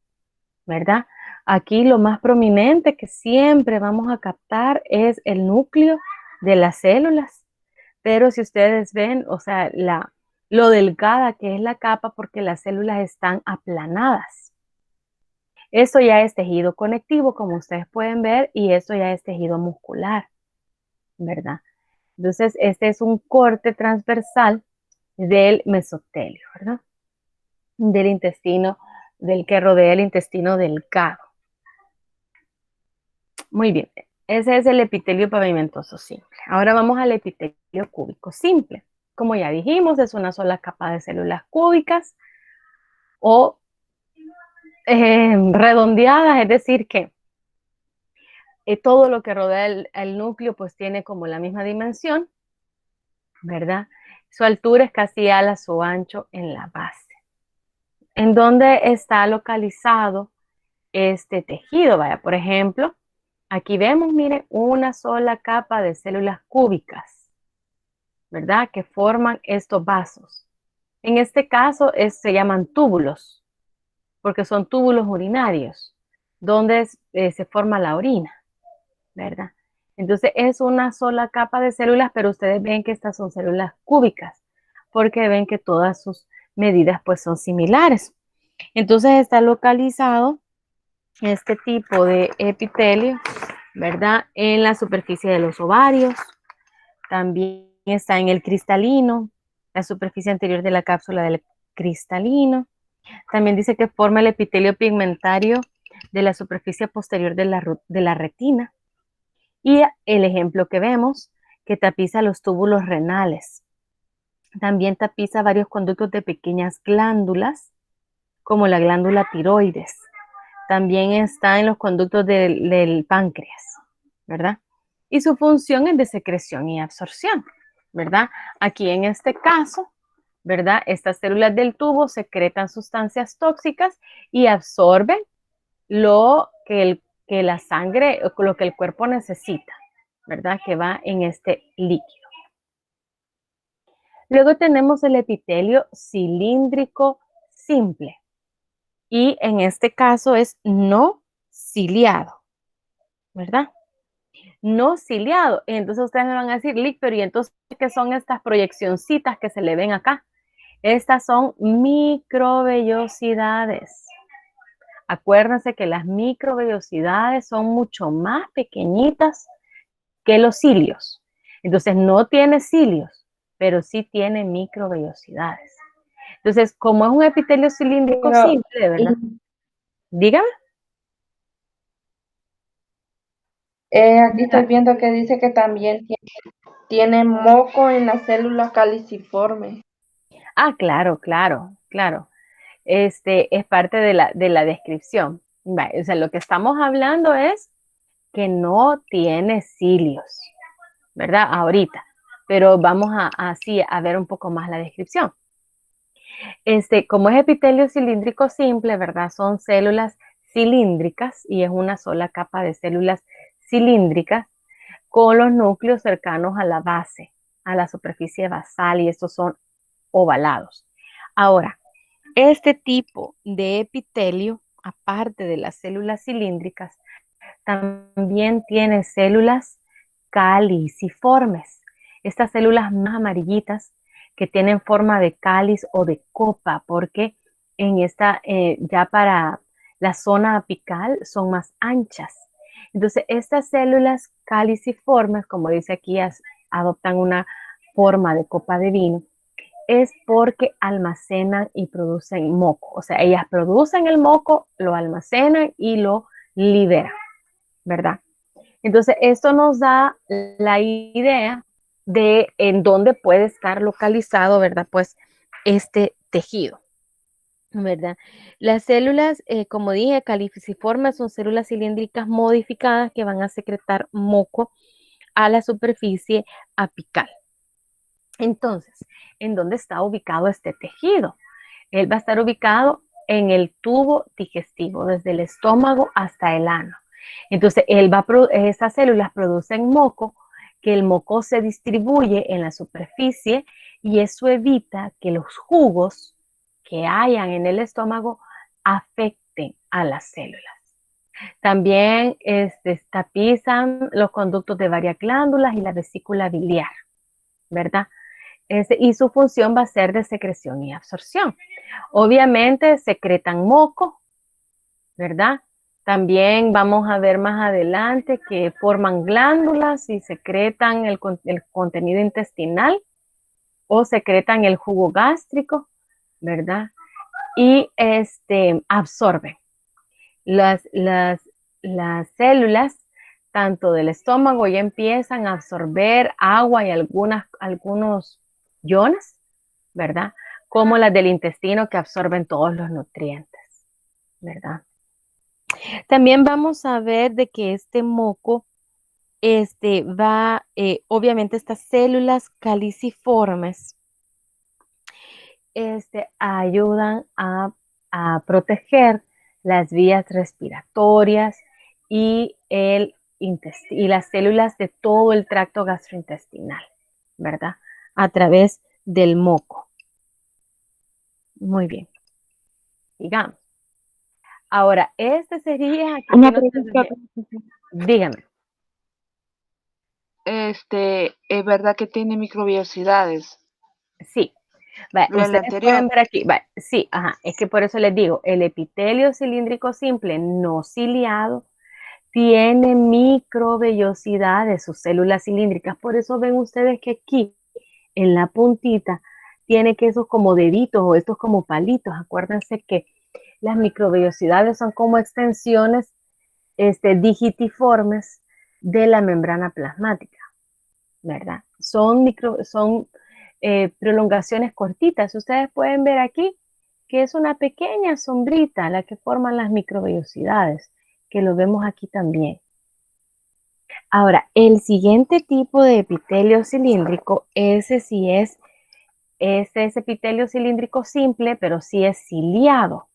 ¿verdad? Aquí lo más prominente que siempre vamos a captar es el núcleo de las células, pero si ustedes ven, o sea, lo delgada que es la capa porque las células están aplanadas. Esto ya es tejido conectivo, como ustedes pueden ver, y esto ya es tejido muscular, ¿verdad? Entonces, este es un corte transversal del mesotelio, ¿verdad? Del intestino, del que rodea el intestino delgado. Muy bien, ese es el epitelio pavimentoso simple. Ahora vamos al epitelio cúbico simple. Como ya dijimos, es una sola capa de células cúbicas o redondeadas, es decir, que todo lo que rodea el núcleo pues tiene como la misma dimensión, ¿verdad? Su altura es casi igual a su ancho en la base. ¿En dónde está localizado este tejido? Vaya, por ejemplo, aquí vemos, miren, una sola capa de células cúbicas, ¿verdad? Que forman estos vasos. En este caso se llaman túbulos, porque son túbulos urinarios, donde se forma la orina, ¿verdad? Entonces es una sola capa de células, pero ustedes ven que estas son células cúbicas, porque ven que todas sus medidas pues son similares. Entonces está localizado este tipo de epitelio, ¿verdad? En la superficie de los ovarios, también está en el cristalino, la superficie anterior de la cápsula del cristalino. También dice que forma el epitelio pigmentario de la superficie posterior de la retina. Y el ejemplo que vemos, que tapiza los túbulos renales. También tapiza varios conductos de pequeñas glándulas, como la glándula tiroides. También está en los conductos del páncreas, ¿verdad? Y su función es de secreción y absorción, ¿verdad? Aquí en este caso, ¿verdad? Estas células del tubo secretan sustancias tóxicas y absorben lo que la sangre, lo que el cuerpo necesita, ¿verdad? Que va en este líquido. Luego tenemos el epitelio cilíndrico simple y en este caso es no ciliado, ¿verdad? No ciliado. Entonces ustedes me van a decir, Lick, pero ¿y entonces qué son estas proyeccioncitas que se le ven acá? Estas son microvellosidades. Acuérdense que las microvellosidades son mucho más pequeñitas que los cilios. Entonces no tiene cilios, pero sí tiene microvellosidades. Entonces, como es un epitelio cilíndrico Pero, simple, ¿verdad? y, Dígame. aquí estoy viendo que dice que también tiene moco en las células caliciformes. Ah, claro, claro, claro. Es parte de la descripción. O sea, lo que estamos hablando es que no tiene cilios, ¿verdad? Ahorita. Pero vamos así a ver un poco más la descripción. Como es epitelio cilíndrico simple, ¿verdad? Son células cilíndricas y es una sola capa de células cilíndricas con los núcleos cercanos a la base, a la superficie basal, y estos son ovalados. Ahora, este tipo de epitelio, aparte de las células cilíndricas, también tiene células caliciformes. Estas células más amarillitas que tienen forma de cáliz o de copa, porque en esta, ya para la zona apical son más anchas. Entonces, estas células caliciformes, como dice aquí, adoptan una forma de copa de vino, es porque almacenan y producen moco. O sea, ellas producen el moco, lo almacenan y lo liberan, ¿verdad? Entonces, esto nos da la idea de en dónde puede estar localizado, ¿verdad? Pues este tejido, ¿verdad? Las células, como dije, caliciformes son células cilíndricas modificadas que van a secretar moco a la superficie apical. Entonces, ¿en dónde está ubicado este tejido? Él va a estar ubicado en el tubo digestivo, desde el estómago hasta el ano. Entonces, estas células producen moco, que el moco se distribuye en la superficie y eso evita que los jugos que hayan en el estómago afecten a las células. También tapizan los conductos de varias glándulas y la vesícula biliar, ¿verdad? Y su función va a ser de secreción y absorción. Obviamente secretan moco, ¿verdad? También vamos a ver más adelante que forman glándulas y secretan el contenido intestinal o secretan el jugo gástrico, ¿verdad? Y absorben. Las células, tanto del estómago, ya empiezan a absorber agua y algunos iones, ¿verdad? Como las del intestino que absorben todos los nutrientes, ¿verdad? También vamos a ver de que este moco obviamente estas células caliciformes ayudan a proteger las vías respiratorias y y las células de todo el tracto gastrointestinal, ¿verdad? A través del moco. Muy bien. Digamos. Ahora, este sería... Una pregunta. Dígame. Es verdad que tiene microvellosidades. Sí. Lo del Ustedes anterior. pueden ver aquí. Sí, ajá. Es que por eso les digo, el epitelio cilíndrico simple no ciliado tiene microvellosidades, sus células cilíndricas. Por eso ven ustedes que aquí, en la puntita, tiene que esos como deditos o estos como palitos. Acuérdense que las microvellosidades son como extensiones digitiformes de la membrana plasmática, ¿verdad? Son prolongaciones cortitas. Ustedes pueden ver aquí que es una pequeña sombrita la que forman las microvellosidades, que lo vemos aquí también. Ahora, el siguiente tipo de epitelio cilíndrico, ese sí es epitelio cilíndrico simple, pero sí es ciliado,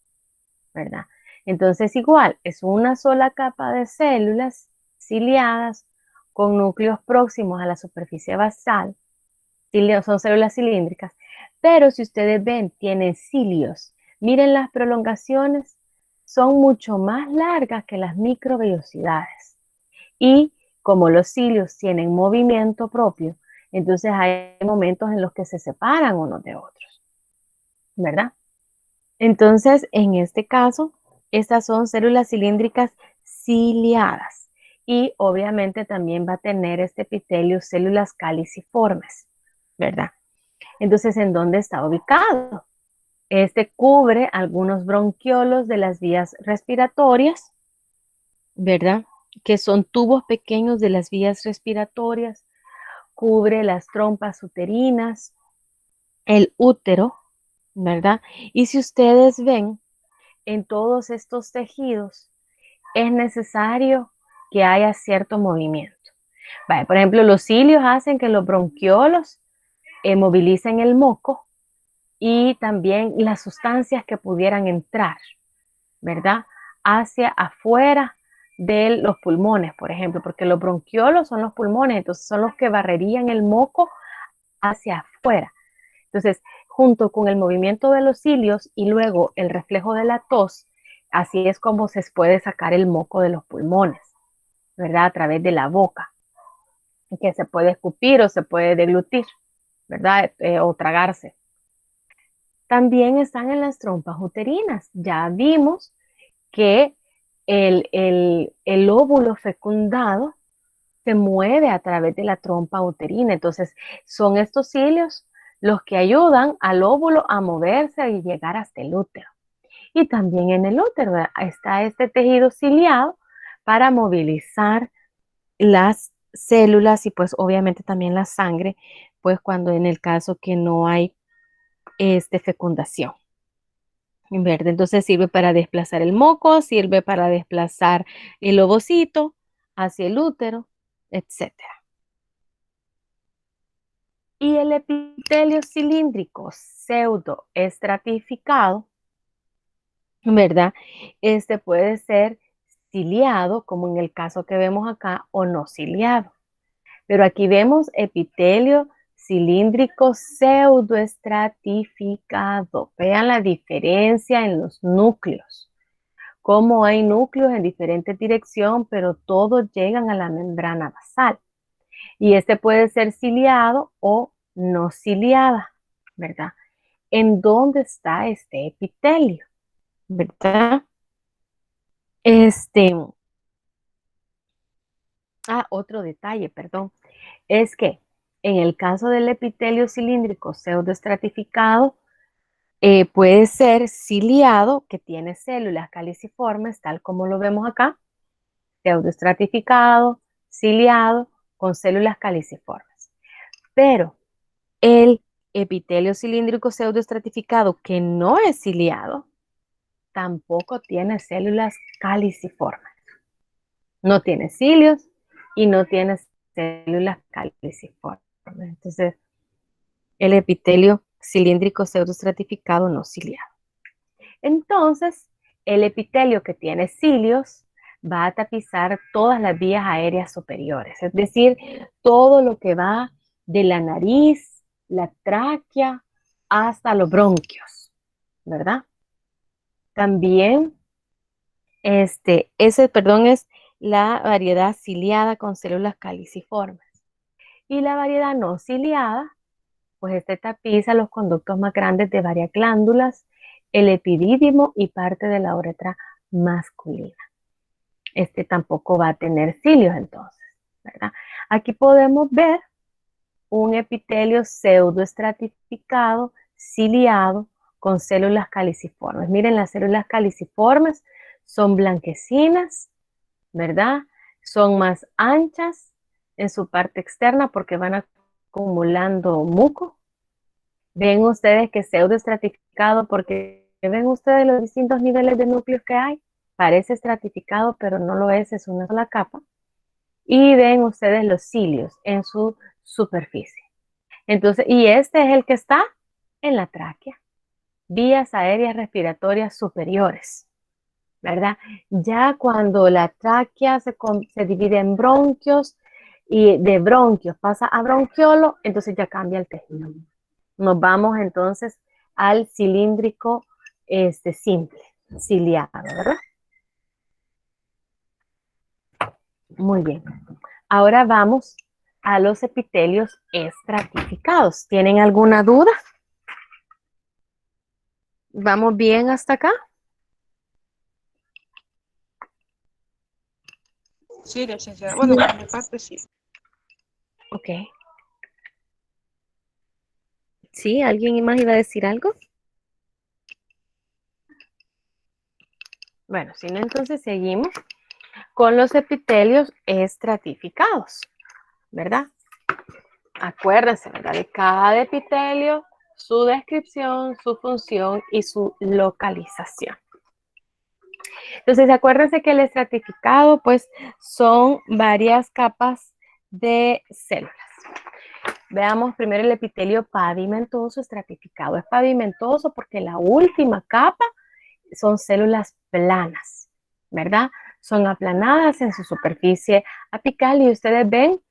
¿verdad? Entonces, igual, es una sola capa de células ciliadas con núcleos próximos a la superficie basal. Son células cilíndricas, pero si ustedes ven, tienen cilios. Miren las prolongaciones, son mucho más largas que las microvellosidades. Y como los cilios tienen movimiento propio, entonces hay momentos en los que se separan unos de otros, ¿verdad? Entonces, en este caso, estas son células cilíndricas ciliadas. Y obviamente también va a tener este epitelio células caliciformes, ¿verdad? Entonces, ¿en dónde está ubicado? Este cubre algunos bronquiolos de las vías respiratorias, ¿verdad? Que son tubos pequeños de las vías respiratorias, cubre las trompas uterinas, el útero, ¿verdad? Y si ustedes ven, en todos estos tejidos es necesario que haya cierto movimiento. Vale, por ejemplo, los cilios hacen que los bronquiolos movilicen el moco y también las sustancias que pudieran entrar, ¿verdad? Hacia afuera de los pulmones, por ejemplo, porque los bronquiolos son los pulmones, entonces son los que barrerían el moco hacia afuera. Entonces, junto con el movimiento de los cilios y luego el reflejo de la tos, así es como se puede sacar el moco de los pulmones, ¿verdad? A través de la boca, que se puede escupir o se puede deglutir, ¿verdad? O tragarse. También están en las trompas uterinas. Ya vimos que el óvulo fecundado se mueve a través de la trompa uterina. Entonces, son estos cilios los que ayudan al óvulo a moverse y llegar hasta el útero. Y también en el útero está este tejido ciliado para movilizar las células y pues obviamente también la sangre, pues cuando en el caso que no hay fecundación. ¿Verdad? Entonces sirve para desplazar el moco, sirve para desplazar el ovocito hacia el útero, etcétera. Y el epitelio cilíndrico pseudo estratificado, ¿verdad? Este puede ser ciliado, como en el caso que vemos acá, o no ciliado. Pero aquí vemos epitelio cilíndrico pseudoestratificado. Vean la diferencia en los núcleos. Cómo hay núcleos en diferentes direcciones, pero todos llegan a la membrana basal. Y este puede ser ciliado o no ciliada, ¿verdad? ¿En dónde está este epitelio? ¿Verdad? Otro detalle, perdón, es que en el caso del epitelio cilíndrico pseudoestratificado, puede ser ciliado, que tiene células caliciformes, tal como lo vemos acá, pseudoestratificado, ciliado, con células caliciformes. Pero el epitelio cilíndrico pseudoestratificado, que no es ciliado, tampoco tiene células caliciformes. No tiene cilios y no tiene células caliciformes. Entonces, el epitelio cilíndrico pseudoestratificado no ciliado. Entonces, el epitelio que tiene cilios va a tapizar todas las vías aéreas superiores, es decir, todo lo que va de la nariz, la tráquea, hasta los bronquios, ¿verdad? También, es la variedad ciliada con células caliciformes. Y la variedad no ciliada, pues tapiza los conductos más grandes de varias glándulas, el epidídimo y parte de la uretra masculina. tampoco va a tener cilios entonces, ¿verdad? Aquí podemos ver un epitelio pseudoestratificado, ciliado, con células caliciformes. Miren, las células caliciformes son blanquecinas, ¿verdad? Son más anchas en su parte externa porque van acumulando muco. Ven ustedes que pseudoestratificado porque ven ustedes los distintos niveles de núcleos que hay. Parece estratificado, pero no lo es una sola capa. Y ven ustedes los cilios en su superficie. Entonces, y este es el que está en la tráquea, vías aéreas respiratorias superiores, ¿verdad? Ya cuando la tráquea se divide en bronquios y de bronquios pasa a bronquiolo, entonces ya cambia el tejido. Nos vamos entonces al cilíndrico simple, ciliado, ¿verdad? Muy bien. Ahora vamos a los epitelios estratificados. ¿Tienen alguna duda? ¿Vamos bien hasta acá? Sí, licenciada. Bueno, por mi parte sí. Ok. ¿Sí? ¿Alguien más iba a decir algo? Bueno, si no, entonces seguimos con los epitelios estratificados, ¿verdad? Acuérdense, ¿verdad? De cada epitelio, su descripción, su función y su localización. Entonces, acuérdense que el estratificado, pues, son varias capas de células. Veamos primero el epitelio pavimentoso estratificado. Es pavimentoso porque la última capa son células planas, ¿verdad? Son aplanadas en su superficie apical y ustedes ven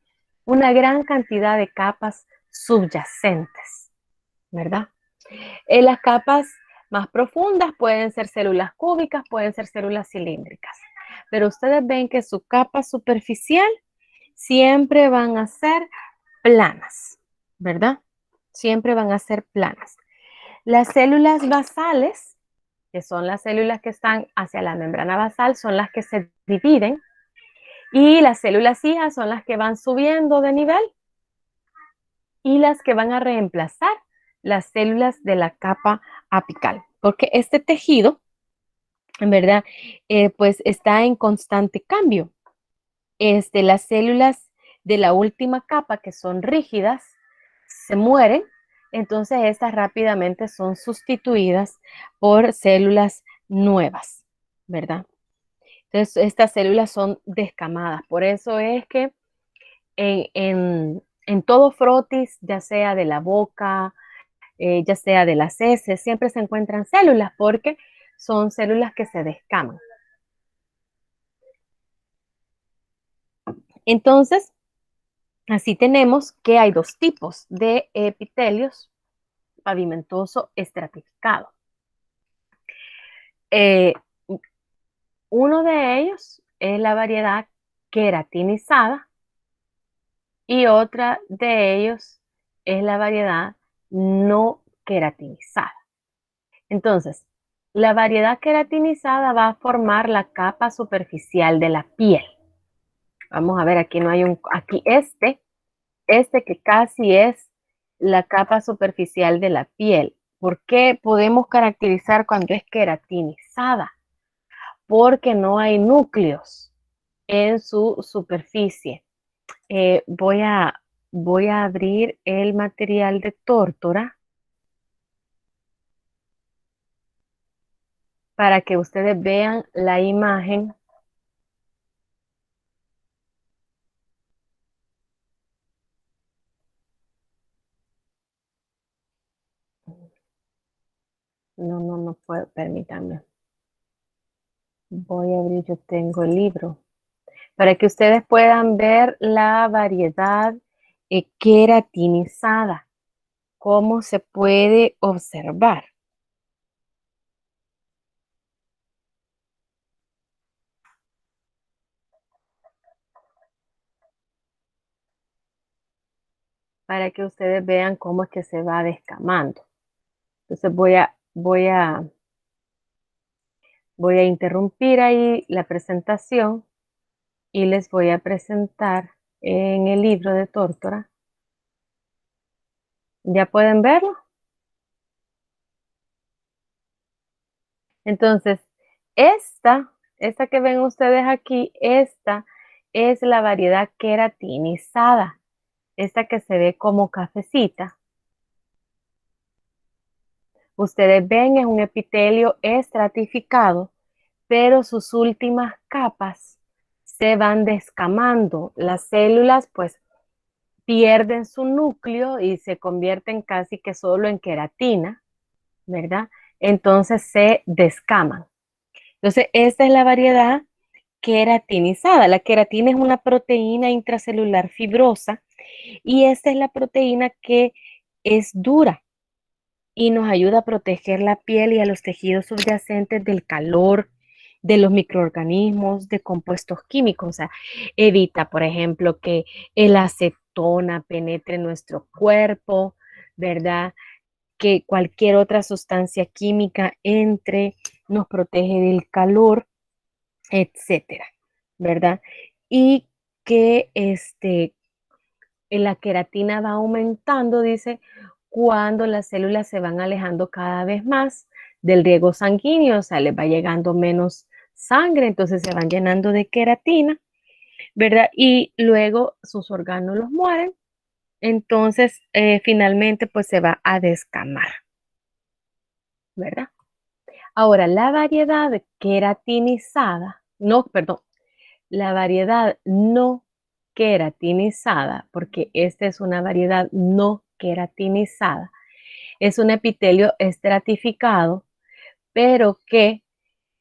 una gran cantidad de capas subyacentes, ¿verdad? En las capas más profundas pueden ser células cúbicas, pueden ser células cilíndricas, pero ustedes ven que su capa superficial siempre van a ser planas, ¿verdad? Siempre van a ser planas. Las células basales, que son las células que están hacia la membrana basal, son las que se dividen y las células hijas son las que van subiendo de nivel y las que van a reemplazar las células de la capa apical, porque este tejido, en verdad, pues está en constante cambio. Las células de la última capa, que son rígidas, se mueren, entonces estas rápidamente son sustituidas por células nuevas, ¿verdad? Entonces estas células son descamadas, por eso es que en todo frotis, ya sea de la boca, ya sea de las heces, siempre se encuentran células porque son células que se descaman. Entonces, así tenemos que hay dos tipos de epitelios pavimentoso estratificado. Uno de ellos es la variedad queratinizada y otra de ellos es la variedad no queratinizada. Entonces, la variedad queratinizada va a formar la capa superficial de la piel. Vamos a ver, aquí no hay aquí que casi es la capa superficial de la piel. ¿Por qué podemos caracterizar cuando es queratinizada? Porque no hay núcleos en su superficie. Voy a abrir el material de tórtora para que ustedes vean la imagen. No puedo, permítanme. Voy a abrir, yo tengo el libro, para que ustedes puedan ver la variedad queratinizada, cómo se puede observar. Para que ustedes vean cómo es que se va descamando. Entonces voy a interrumpir ahí la presentación y les voy a presentar en el libro de Tórtora. ¿Ya pueden verlo? Entonces, esta que ven ustedes aquí, esta es la variedad queratinizada. Esta que se ve como cafecita. Ustedes ven, es un epitelio estratificado, pero sus últimas capas se van descamando. Las células pues pierden su núcleo y se convierten casi que solo en queratina, ¿verdad? Entonces se descaman. Entonces, esta es la variedad queratinizada. La queratina es una proteína intracelular fibrosa y esta es la proteína que es dura y nos ayuda a proteger la piel y a los tejidos subyacentes del calor, de los microorganismos, de compuestos químicos. O sea, evita, por ejemplo, que el acetona penetre en nuestro cuerpo, ¿verdad? Que cualquier otra sustancia química entre, nos protege del calor, etcétera, ¿verdad? Y que la queratina va aumentando, dice, cuando las células se van alejando cada vez más del riego sanguíneo, o sea, les va llegando menos sangre, entonces se van llenando de queratina, ¿verdad? Y luego sus órganos los mueren, entonces finalmente pues se va a descamar, ¿verdad? Ahora, la variedad queratinizada, no, perdón, la variedad no queratinizada, porque esta es una variedad no queratinizada, es un epitelio estratificado, pero que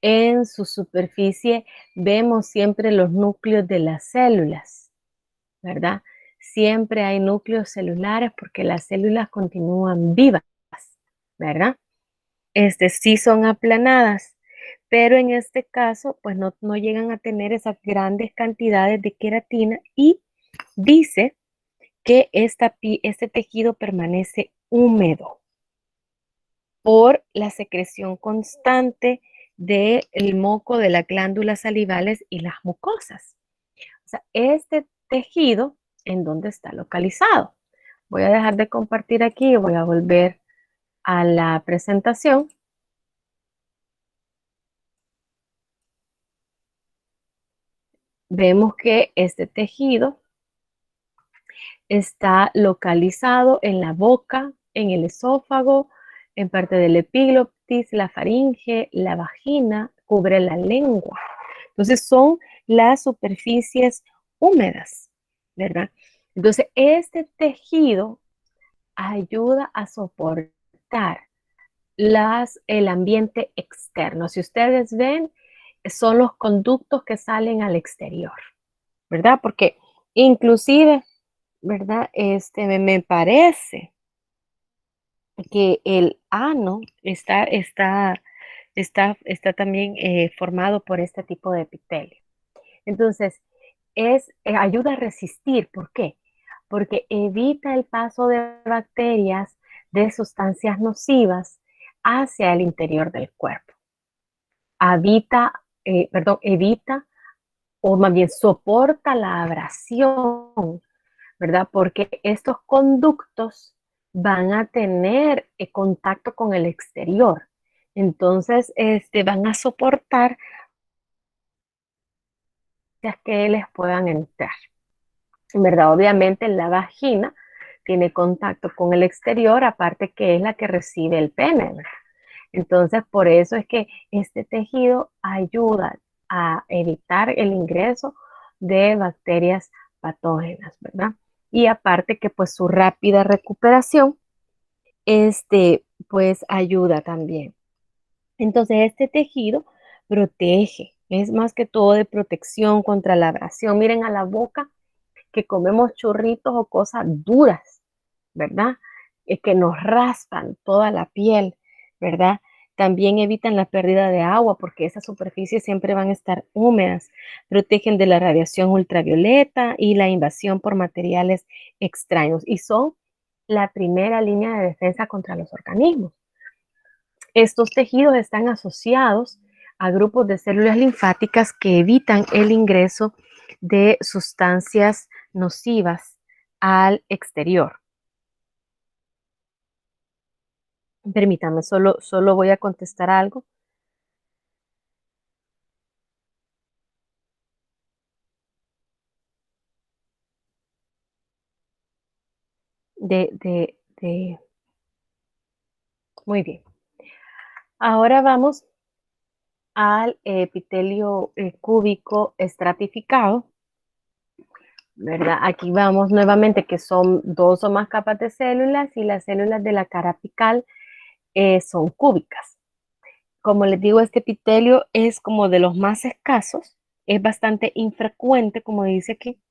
en su superficie vemos siempre los núcleos de las células, ¿verdad? Siempre hay núcleos celulares porque las células continúan vivas, ¿verdad? Sí son aplanadas, pero en este caso, pues no llegan a tener esas grandes cantidades de queratina y dice que este tejido permanece húmedo por la secreción constante del moco de las glándulas salivales y las mucosas. O sea, este tejido, ¿en dónde está localizado? Voy a dejar de compartir aquí y voy a volver a la presentación. Vemos que este tejido está localizado en la boca, en el esófago, en parte del epiglotis, la faringe, la vagina, cubre la lengua. Entonces son las superficies húmedas, ¿verdad? Entonces este tejido ayuda a soportar el ambiente externo. Si ustedes ven, son los conductos que salen al exterior, ¿verdad? Porque inclusive, ¿verdad? Me parece que el ano está también formado por este tipo de epitelio. Entonces, ayuda a resistir. ¿Por qué? Porque evita el paso de bacterias, de sustancias nocivas hacia el interior del cuerpo. Evita o más bien soporta la abrasión, ¿verdad? Porque estos conductos van a tener contacto con el exterior. Entonces, van a soportar que les puedan entrar. En verdad, obviamente la vagina tiene contacto con el exterior, aparte que es la que recibe el pene, ¿verdad? Entonces, por eso es que este tejido ayuda a evitar el ingreso de bacterias patógenas, ¿verdad? Y aparte que pues su rápida recuperación, pues ayuda también. Entonces, este tejido protege, es más que todo de protección contra la abrasión. Miren a la boca que comemos churritos o cosas duras, ¿verdad? Que nos raspan toda la piel, ¿verdad? También evitan la pérdida de agua porque esas superficies siempre van a estar húmedas, protegen de la radiación ultravioleta y la invasión por materiales extraños y son la primera línea de defensa contra los organismos. Estos tejidos están asociados a grupos de células linfáticas que evitan el ingreso de sustancias nocivas al exterior. Permítame, solo voy a contestar algo. Muy bien. Ahora vamos al epitelio cúbico estratificado, ¿verdad? Aquí vamos nuevamente que son 2 o más capas de células y las células de la cara apical son cúbicas. Como les digo, este epitelio es como de los más escasos, es bastante infrecuente, como dice aquí,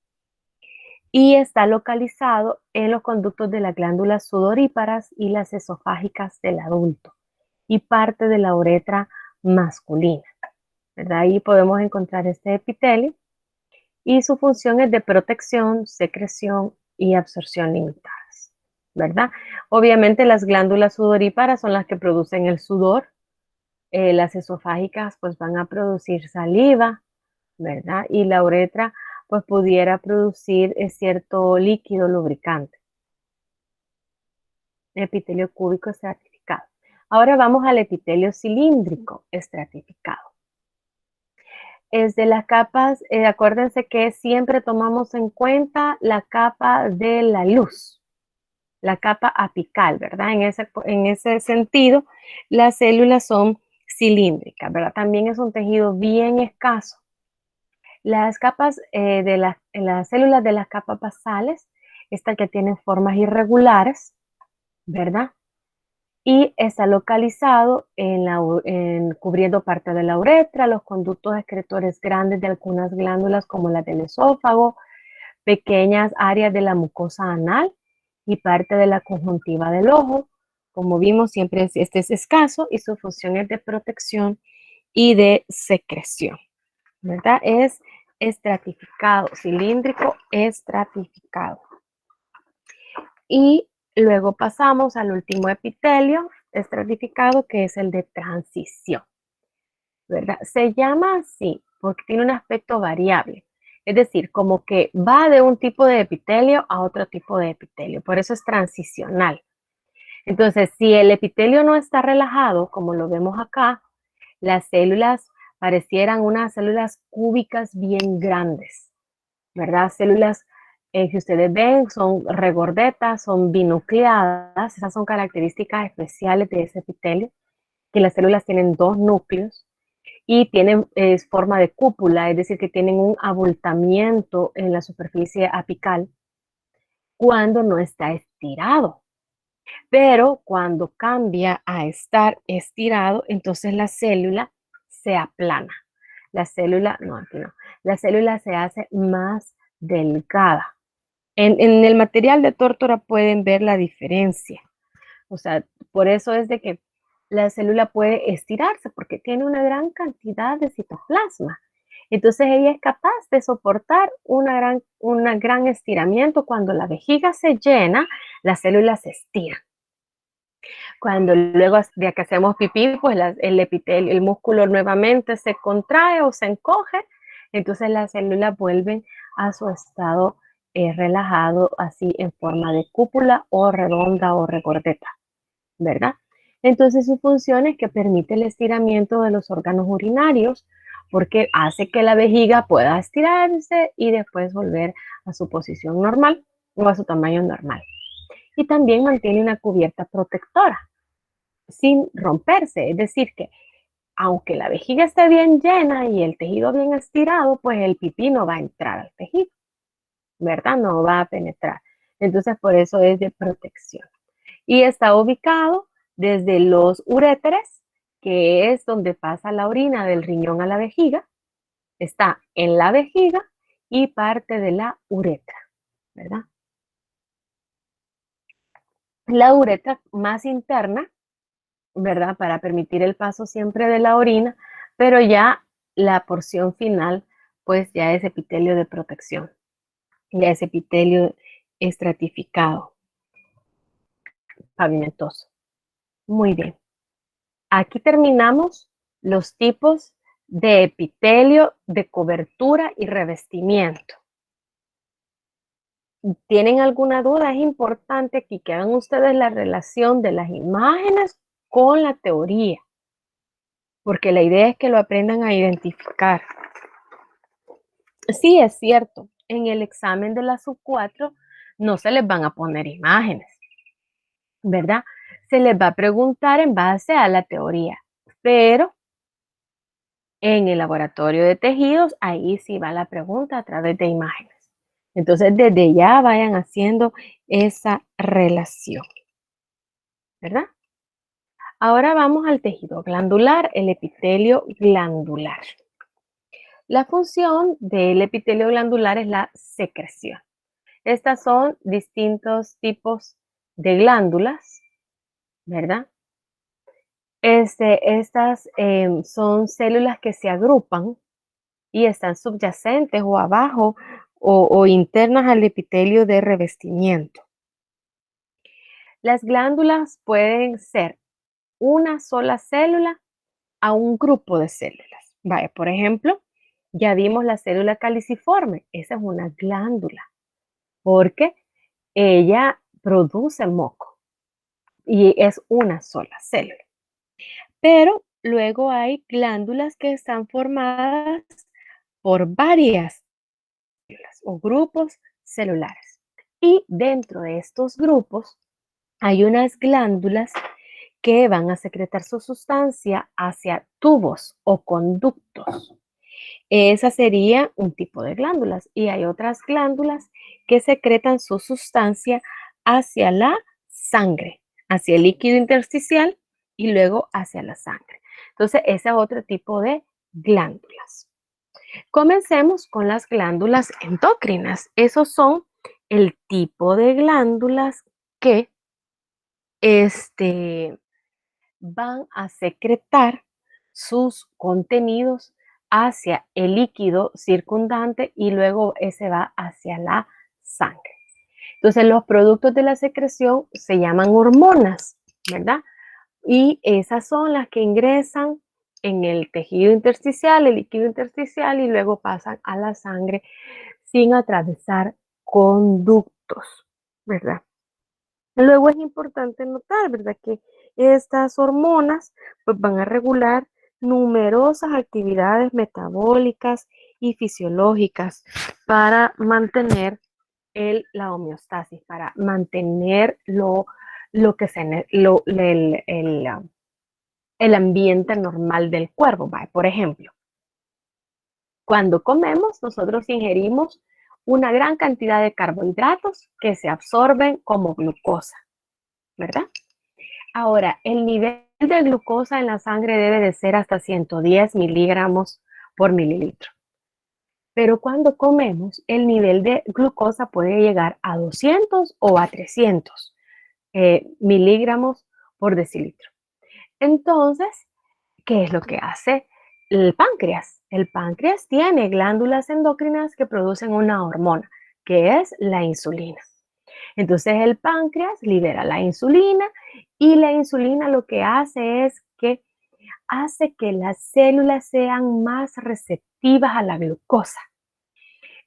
y está localizado en los conductos de las glándulas sudoríparas y las esofágicas del adulto y parte de la uretra masculina, ¿verdad? Ahí podemos encontrar este epitelio y su función es de protección, secreción y absorción limitadas, ¿verdad? Obviamente las glándulas sudoríparas son las que producen el sudor, las esofágicas pues van a producir saliva, ¿verdad? Y la uretra pues pudiera producir cierto líquido lubricante. Epitelio cúbico estratificado. Ahora vamos al epitelio cilíndrico estratificado. Es de las capas, acuérdense que siempre tomamos en cuenta la capa de la luz, la capa apical, ¿verdad? En ese sentido, las células son cilíndricas, ¿verdad? También es un tejido bien escaso. Las capas las células de las capas basales, estas que tienen formas irregulares, ¿verdad? Y está localizado cubriendo parte de la uretra, los conductos excretores grandes de algunas glándulas como las del esófago, pequeñas áreas de la mucosa anal y parte de la conjuntiva del ojo. Como vimos, siempre este es escaso y su función es de protección y de secreción, ¿verdad? Es estratificado, cilíndrico estratificado. Y luego pasamos al último epitelio estratificado, que es el de transición, ¿verdad? Se llama así porque tiene un aspecto variable. Es decir, como que va de un tipo de epitelio a otro tipo de epitelio. Por eso es transicional. Entonces, si el epitelio no está relajado, como lo vemos acá, las células parecieran unas células cúbicas bien grandes, ¿verdad? Células que ustedes ven son regordetas, son binucleadas. Esas son características especiales de ese epitelio, que las células tienen 2 núcleos y tienen forma de cúpula, es decir, que tienen un abultamiento en la superficie apical cuando no está estirado. Pero cuando cambia a estar estirado, entonces la célula se aplana. La célula, no, aquí no, la célula se hace más delgada. En el material de tórtora pueden ver la diferencia. O sea, por eso es de que la célula puede estirarse porque tiene una gran cantidad de citoplasma. Entonces ella es capaz de soportar un gran estiramiento. Cuando la vejiga se llena, las células se estiran. Cuando luego de que hacemos pipí, pues el epitelio, el músculo nuevamente se contrae o se encoge, entonces las células vuelven a su estado relajado, así en forma de cúpula o redonda o regordeta, ¿verdad? Entonces su función es que permite el estiramiento de los órganos urinarios porque hace que la vejiga pueda estirarse y después volver a su posición normal o a su tamaño normal. Y también mantiene una cubierta protectora sin romperse, es decir que aunque la vejiga esté bien llena y el tejido bien estirado, pues el pipí no va a entrar al tejido, ¿verdad? No va a penetrar. Entonces por eso es de protección. Y está ubicado desde los uréteres, que es donde pasa la orina del riñón a la vejiga, está en la vejiga y parte de la uretra, ¿verdad? La uretra más interna, ¿verdad? Para permitir el paso siempre de la orina, pero ya la porción final, pues ya es epitelio de protección, ya es epitelio estratificado, pavimentoso. Muy bien. Aquí terminamos los tipos de epitelio, de cobertura y revestimiento. ¿Tienen alguna duda? Es importante aquí que hagan ustedes la relación de las imágenes con la teoría, porque la idea es que lo aprendan a identificar. Sí, es cierto, en el examen de la sub 4 no se les van a poner imágenes, ¿verdad? Se les va a preguntar en base a la teoría, pero en el laboratorio de tejidos, ahí sí va la pregunta a través de imágenes. Entonces, desde ya vayan haciendo esa relación, ¿verdad? Ahora vamos al tejido glandular, el epitelio glandular. La función del epitelio glandular es la secreción. Estas son distintos tipos de glándulas, ¿verdad? Estas son células que se agrupan y están subyacentes o abajo o internas al epitelio de revestimiento. Las glándulas pueden ser una sola célula a un grupo de células. Vaya, por ejemplo, ya vimos la célula caliciforme. Esa es una glándula porque ella produce moco y es una sola célula. Pero luego hay glándulas que están formadas por varias células o grupos celulares. Y dentro de estos grupos hay unas glándulas que van a secretar su sustancia hacia tubos o conductos. Esa sería un tipo de glándulas y hay otras glándulas que secretan su sustancia hacia la sangre, hacia el líquido intersticial y luego hacia la sangre. Entonces, ese es otro tipo de glándulas. Comencemos con las glándulas endocrinas. Esos son el tipo de glándulas que van a secretar sus contenidos hacia el líquido circundante y luego ese va hacia la sangre. Entonces, los productos de la secreción se llaman hormonas, ¿verdad? Y esas son las que ingresan en el tejido intersticial, el líquido intersticial, y luego pasan a la sangre sin atravesar conductos, ¿verdad? Luego es importante notar, ¿verdad?, que estas hormonas pues, van a regular numerosas actividades metabólicas y fisiológicas para mantener la homeostasis, para mantener el ambiente normal del cuerpo. Por ejemplo, cuando comemos, nosotros ingerimos una gran cantidad de carbohidratos que se absorben como glucosa, ¿verdad? Ahora, el nivel de glucosa en la sangre debe de ser hasta 110 miligramos por mililitro. Pero cuando comemos, el nivel de glucosa puede llegar a 200 o a 300 miligramos por decilitro. Entonces, ¿qué es lo que hace el páncreas? El páncreas tiene glándulas endocrinas que producen una hormona, que es la insulina. Entonces el páncreas libera la insulina y la insulina lo que hace es que hace que las células sean más receptivas a la glucosa.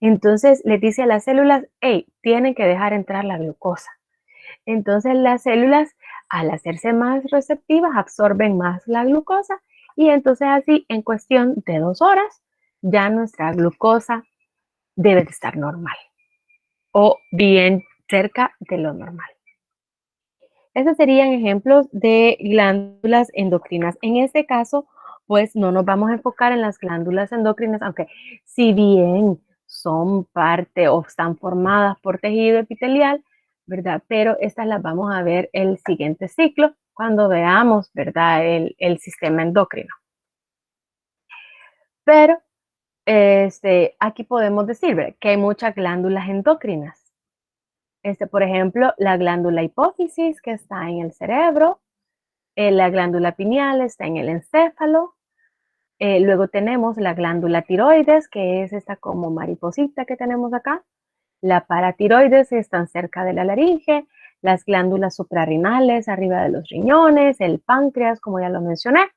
Entonces le dice a las células, hey, tienen que dejar entrar la glucosa. Entonces las células, al hacerse más receptivas, absorben más la glucosa y entonces así en cuestión de 2 horas ya nuestra glucosa debe de estar normal o bien cerca de lo normal. Esos serían ejemplos de glándulas endocrinas. En este caso, pues no nos vamos a enfocar en las glándulas endocrinas, aunque si bien son parte o están formadas por tejido epitelial, ¿verdad? Pero estas las vamos a ver el siguiente ciclo cuando veamos, ¿verdad? El sistema endocrino. Pero aquí podemos decir, ¿verdad?, que hay muchas glándulas endocrinas. Por ejemplo, la glándula hipófisis que está en el cerebro, la glándula pineal está en el encéfalo, luego tenemos la glándula tiroides, que es esta como mariposita que tenemos acá, la paratiroides están cerca de la laringe, las glándulas suprarrenales arriba de los riñones, el páncreas, como ya lo mencioné,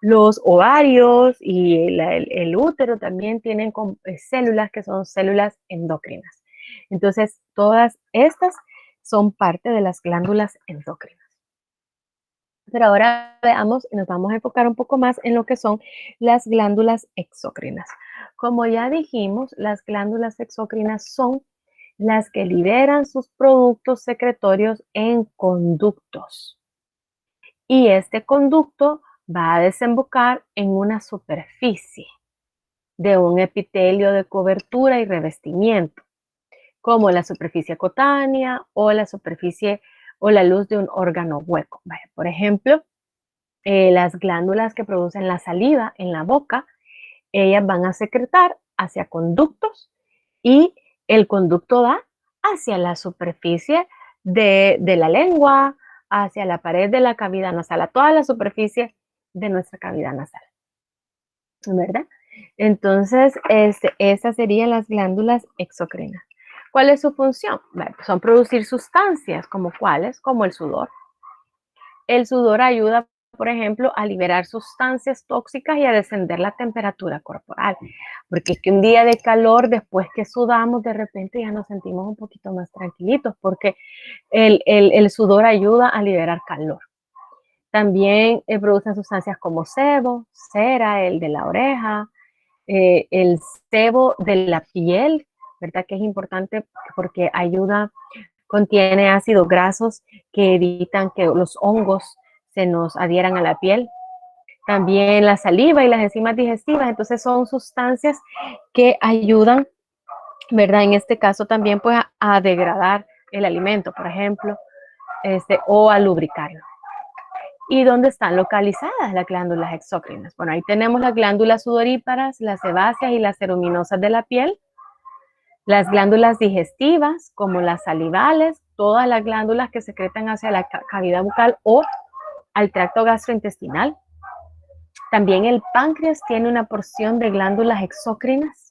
Los ovarios y el útero también tienen células que son células endócrinas. Entonces, todas estas son parte de las glándulas endócrinas. Pero ahora veamos y nos vamos a enfocar un poco más en lo que son las glándulas exócrinas. Como ya dijimos, las glándulas exócrinas son las que liberan sus productos secretorios en conductos. Y este conducto va a desembocar en una superficie de un epitelio de cobertura y revestimiento, como la superficie cutánea o la superficie o la luz de un órgano hueco. Por ejemplo, las glándulas que producen la saliva en la boca, ellas van a secretar hacia conductos y el conducto da hacia la superficie de la lengua, hacia la pared de la cavidad nasal, a toda la superficie de nuestra cavidad nasal, ¿verdad? Entonces, esas serían las glándulas exocrinas. ¿Cuál es su función? Bueno, son producir sustancias, como cuáles, como el sudor. El sudor ayuda, por ejemplo, a liberar sustancias tóxicas y a descender la temperatura corporal. Porque es que un día de calor, después que sudamos, de repente ya nos sentimos un poquito más tranquilitos, porque el sudor ayuda a liberar calor. También producen sustancias como sebo, cera, el de la oreja, el sebo de la piel, ¿verdad? Que es importante porque contiene ácidos grasos que evitan que los hongos se nos adhieran a la piel. También la saliva y las enzimas digestivas, entonces son sustancias que ayudan, ¿verdad? En este caso también pues a degradar el alimento, por ejemplo, o a lubricarlo. ¿Y dónde están localizadas las glándulas exócrinas? Bueno, ahí tenemos las glándulas sudoríparas, las sebáceas y las ceruminosas de la piel, las glándulas digestivas, como las salivales, todas las glándulas que secretan hacia la cavidad bucal o al tracto gastrointestinal. También el páncreas tiene una porción de glándulas exócrinas,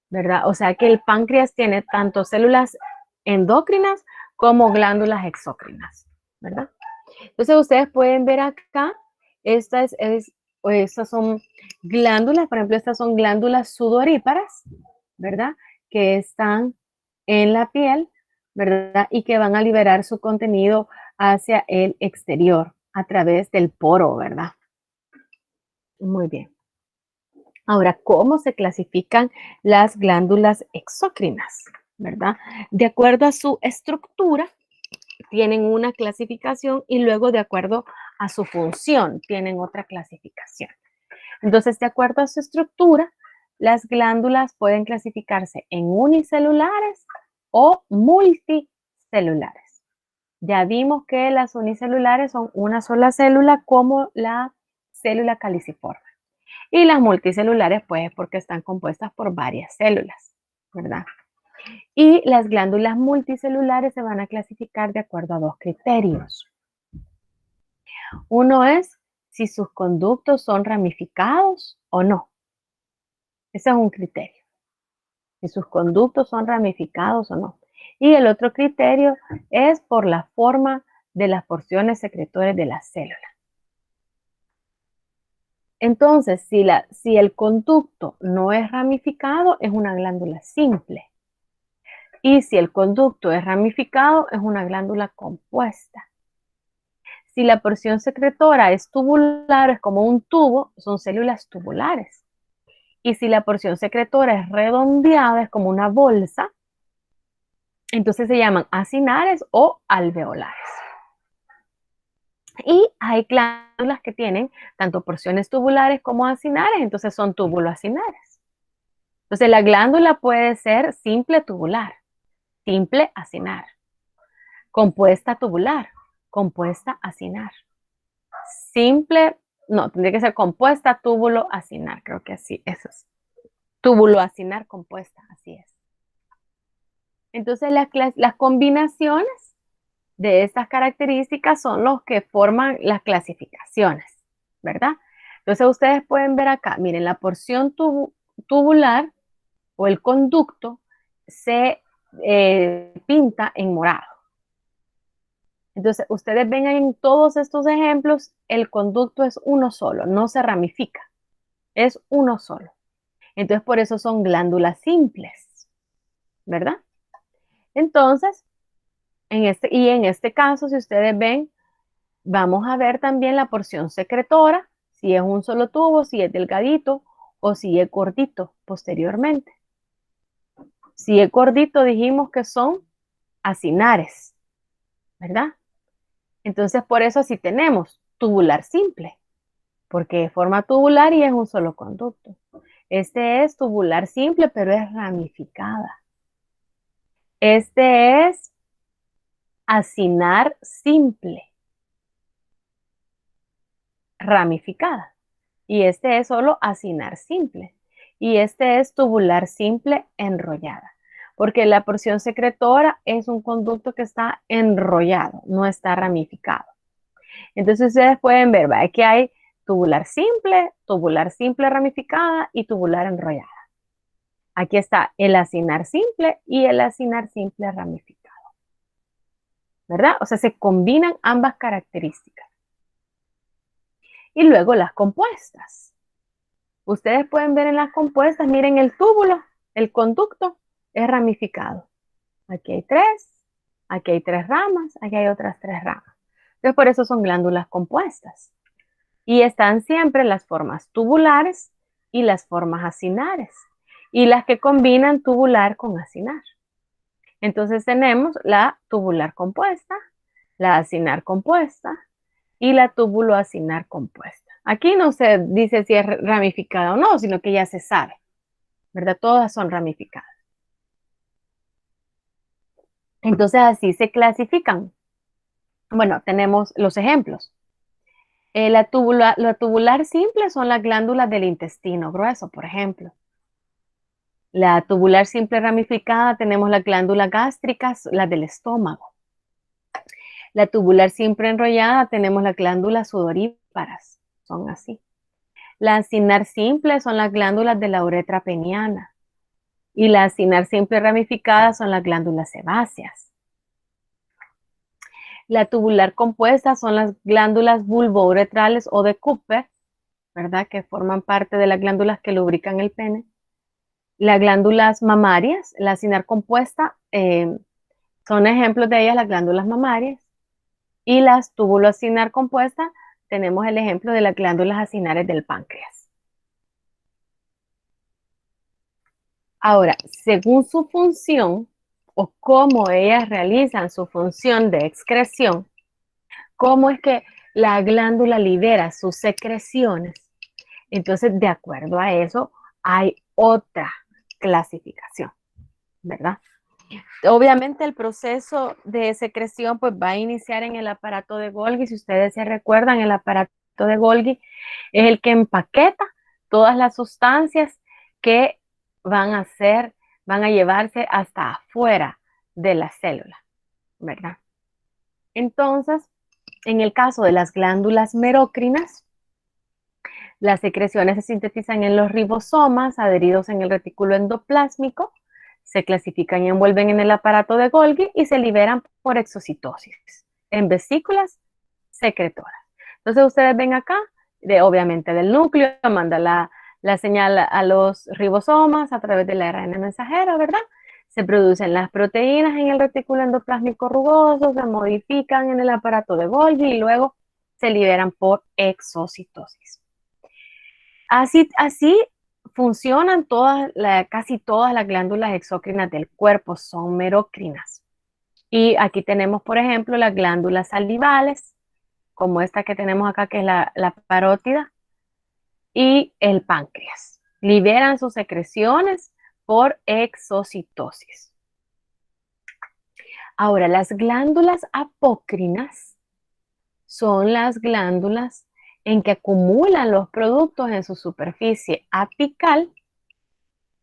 ¿verdad? O sea que el páncreas tiene tanto células endócrinas como glándulas exócrinas, ¿verdad? Entonces ustedes pueden ver acá, estas son glándulas, por ejemplo, estas son glándulas sudoríparas, ¿verdad? Que están en la piel, ¿verdad? Y que van a liberar su contenido hacia el exterior a través del poro, ¿verdad? Muy bien. Ahora, ¿cómo se clasifican las glándulas exócrinas? ¿Verdad? De acuerdo a su estructura, tienen una clasificación y luego de acuerdo a su función tienen otra clasificación. Entonces, de acuerdo a su estructura, las glándulas pueden clasificarse en unicelulares o multicelulares. Ya vimos que las unicelulares son una sola célula como la célula caliciforme. Y las multicelulares, pues, porque están compuestas por varias células, ¿verdad? Y las glándulas multicelulares se van a clasificar de acuerdo a dos criterios. Uno es si sus conductos son ramificados o no. Ese es un criterio. Si sus conductos son ramificados o no. Y el otro criterio es por la forma de las porciones secretorias de la célula. Entonces, si el conducto no es ramificado, es una glándula simple. Y si el conducto es ramificado, es una glándula compuesta. Si la porción secretora es tubular, es como un tubo, son células tubulares. Y si la porción secretora es redondeada, es como una bolsa, entonces se llaman acinares o alveolares. Y hay glándulas que tienen tanto porciones tubulares como acinares, entonces son túbulo-acinares. Entonces la glándula puede ser simple tubular, simple acinar, compuesta tubular, compuesta acinar, simple, no, tendría que ser compuesta túbulo acinar, creo que así, eso es. Túbulo acinar compuesta, así es. Entonces las combinaciones de estas características son los que forman las clasificaciones, ¿verdad? Entonces ustedes pueden ver acá, miren, la porción tubular o el conducto se pinta en morado. Entonces, ustedes ven en todos estos ejemplos, el conducto es uno solo, no se ramifica, es uno solo. Entonces, por eso son glándulas simples, ¿verdad? Entonces, en este caso, si ustedes ven, vamos a ver también la porción secretora, si es un solo tubo, si es delgadito o si es gordito posteriormente. Si es gordito, dijimos que son acinares, ¿verdad? Entonces, por eso sí tenemos tubular simple, porque es forma tubular y es un solo conducto. Este es tubular simple, pero es ramificada. Este es acinar simple, ramificada. Y este es solo acinar simple. Y este es tubular simple enrollada. Porque la porción secretora es un conducto que está enrollado, no está ramificado. Entonces ustedes pueden ver, ¿va? Aquí hay tubular simple ramificada y tubular enrollada. Aquí está el acinar simple y el acinar simple ramificado. ¿Verdad? O sea, se combinan ambas características. Y luego las compuestas. Ustedes pueden ver en las compuestas, miren el túbulo, el conducto es ramificado. Aquí hay tres ramas, aquí hay otras 3 ramas. Entonces, por eso son glándulas compuestas. Y están siempre las formas tubulares y las formas acinares. Y las que combinan tubular con acinar. Entonces tenemos la tubular compuesta, la acinar compuesta y la túbulo-acinar compuesta. Aquí no se dice si es ramificada o no, sino que ya se sabe, ¿verdad? Todas son ramificadas. Entonces así se clasifican. Bueno, tenemos los ejemplos. La tubular simple son las glándulas del intestino grueso, por ejemplo. La tubular simple ramificada tenemos las glándulas gástricas, las del estómago. La tubular simple enrollada tenemos las glándulas sudoríparas, son así. La acinar simple son las glándulas de la uretra peniana. Y la acinar simple ramificada son las glándulas sebáceas. La tubular compuesta son las glándulas bulbouretrales o de Cooper, ¿verdad? Que forman parte de las glándulas que lubrican el pene. Las glándulas mamarias, la acinar compuesta, son ejemplos de ellas las glándulas mamarias. Y las túbulo-acinar compuestas, tenemos el ejemplo de las glándulas acinares del páncreas. Ahora, según su función o cómo ellas realizan su función de excreción, cómo es que la glándula libera sus secreciones, entonces de acuerdo a eso hay otra clasificación, ¿verdad? Obviamente el proceso de secreción pues va a iniciar en el aparato de Golgi. Si ustedes se recuerdan, el aparato de Golgi es el que empaqueta todas las sustancias que van a llevarse hasta afuera de la célula, ¿verdad? Entonces, en el caso de las glándulas merocrinas, las secreciones se sintetizan en los ribosomas adheridos en el retículo endoplásmico, se clasifican y envuelven en el aparato de Golgi y se liberan por exocitosis en vesículas secretoras. Entonces ustedes ven acá, obviamente del núcleo, manda la señal a los ribosomas a través del ARN mensajero, ¿verdad? Se producen las proteínas en el retículo endoplásmico rugoso, se modifican en el aparato de Golgi y luego se liberan por exocitosis. Así funcionan casi todas las glándulas exócrinas del cuerpo, son merocrinas. Y aquí tenemos, por ejemplo, las glándulas salivales, como esta que tenemos acá, que es la parótida, y el páncreas. Liberan sus secreciones por exocitosis. Ahora, las glándulas apócrinas son las glándulas en que acumulan los productos en su superficie apical,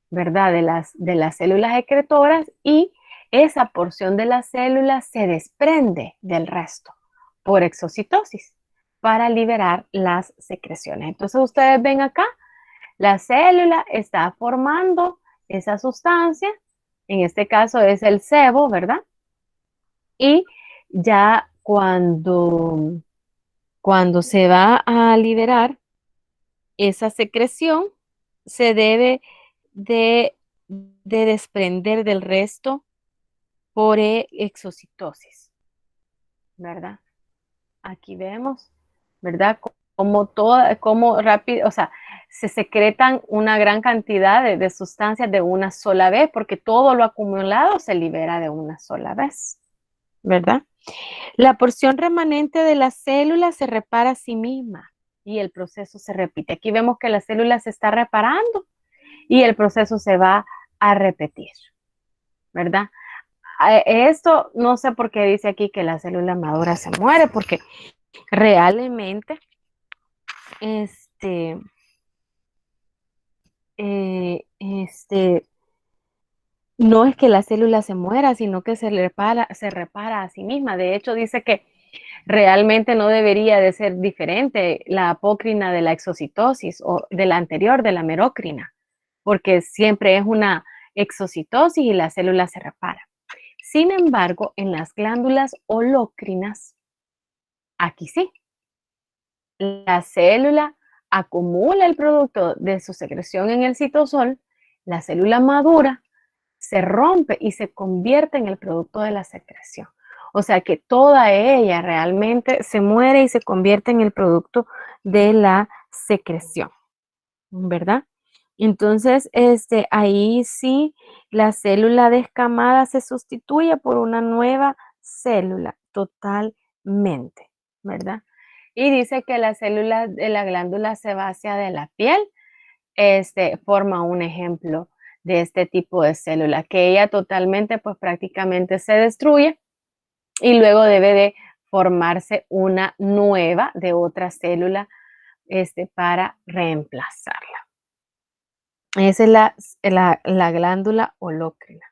¿verdad? De las células excretoras, y esa porción de la célula se desprende del resto por exocitosis para liberar las secreciones. Entonces ustedes ven acá, la célula está formando esa sustancia, en este caso es el sebo, ¿verdad? Y ya cuando se va a liberar esa secreción, se debe de desprender del resto por exocitosis, ¿verdad? Aquí vemos, ¿verdad? Como rápido, o sea, se secretan una gran cantidad de sustancias de una sola vez, porque todo lo acumulado se libera de una sola vez, ¿verdad? La porción remanente de la célula se repara a sí misma y el proceso se repite. Aquí vemos que la célula se está reparando y el proceso se va a repetir, ¿verdad? Esto no sé por qué dice aquí que la célula madura se muere, porque realmente este, eh, este, no es que la célula se muera, sino que se repara a sí misma. De hecho, dice que realmente no debería de ser diferente la apócrina de la exocitosis o de la anterior, de la merocrina, porque siempre es una exocitosis y la célula se repara. Sin embargo, en las glándulas holócrinas, aquí sí, la célula acumula el producto de su secreción en el citosol, la célula madura, se rompe y se convierte en el producto de la secreción. O sea que toda ella realmente se muere y se convierte en el producto de la secreción, ¿verdad? Entonces, ahí sí, la célula descamada se sustituye por una nueva célula totalmente, ¿verdad? Y dice que la célula de la glándula sebácea de la piel forma un ejemplo de este tipo de célula, que ella totalmente, pues prácticamente se destruye y luego debe de formarse una nueva de otra célula para reemplazarla. Esa es la glándula holócrina.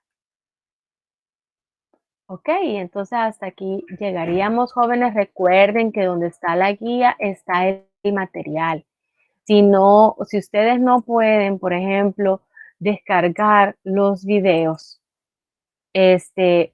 Ok, entonces hasta aquí llegaríamos, jóvenes. Recuerden que donde está la guía está el material. Si ustedes no pueden, por ejemplo, descargar los videos, lean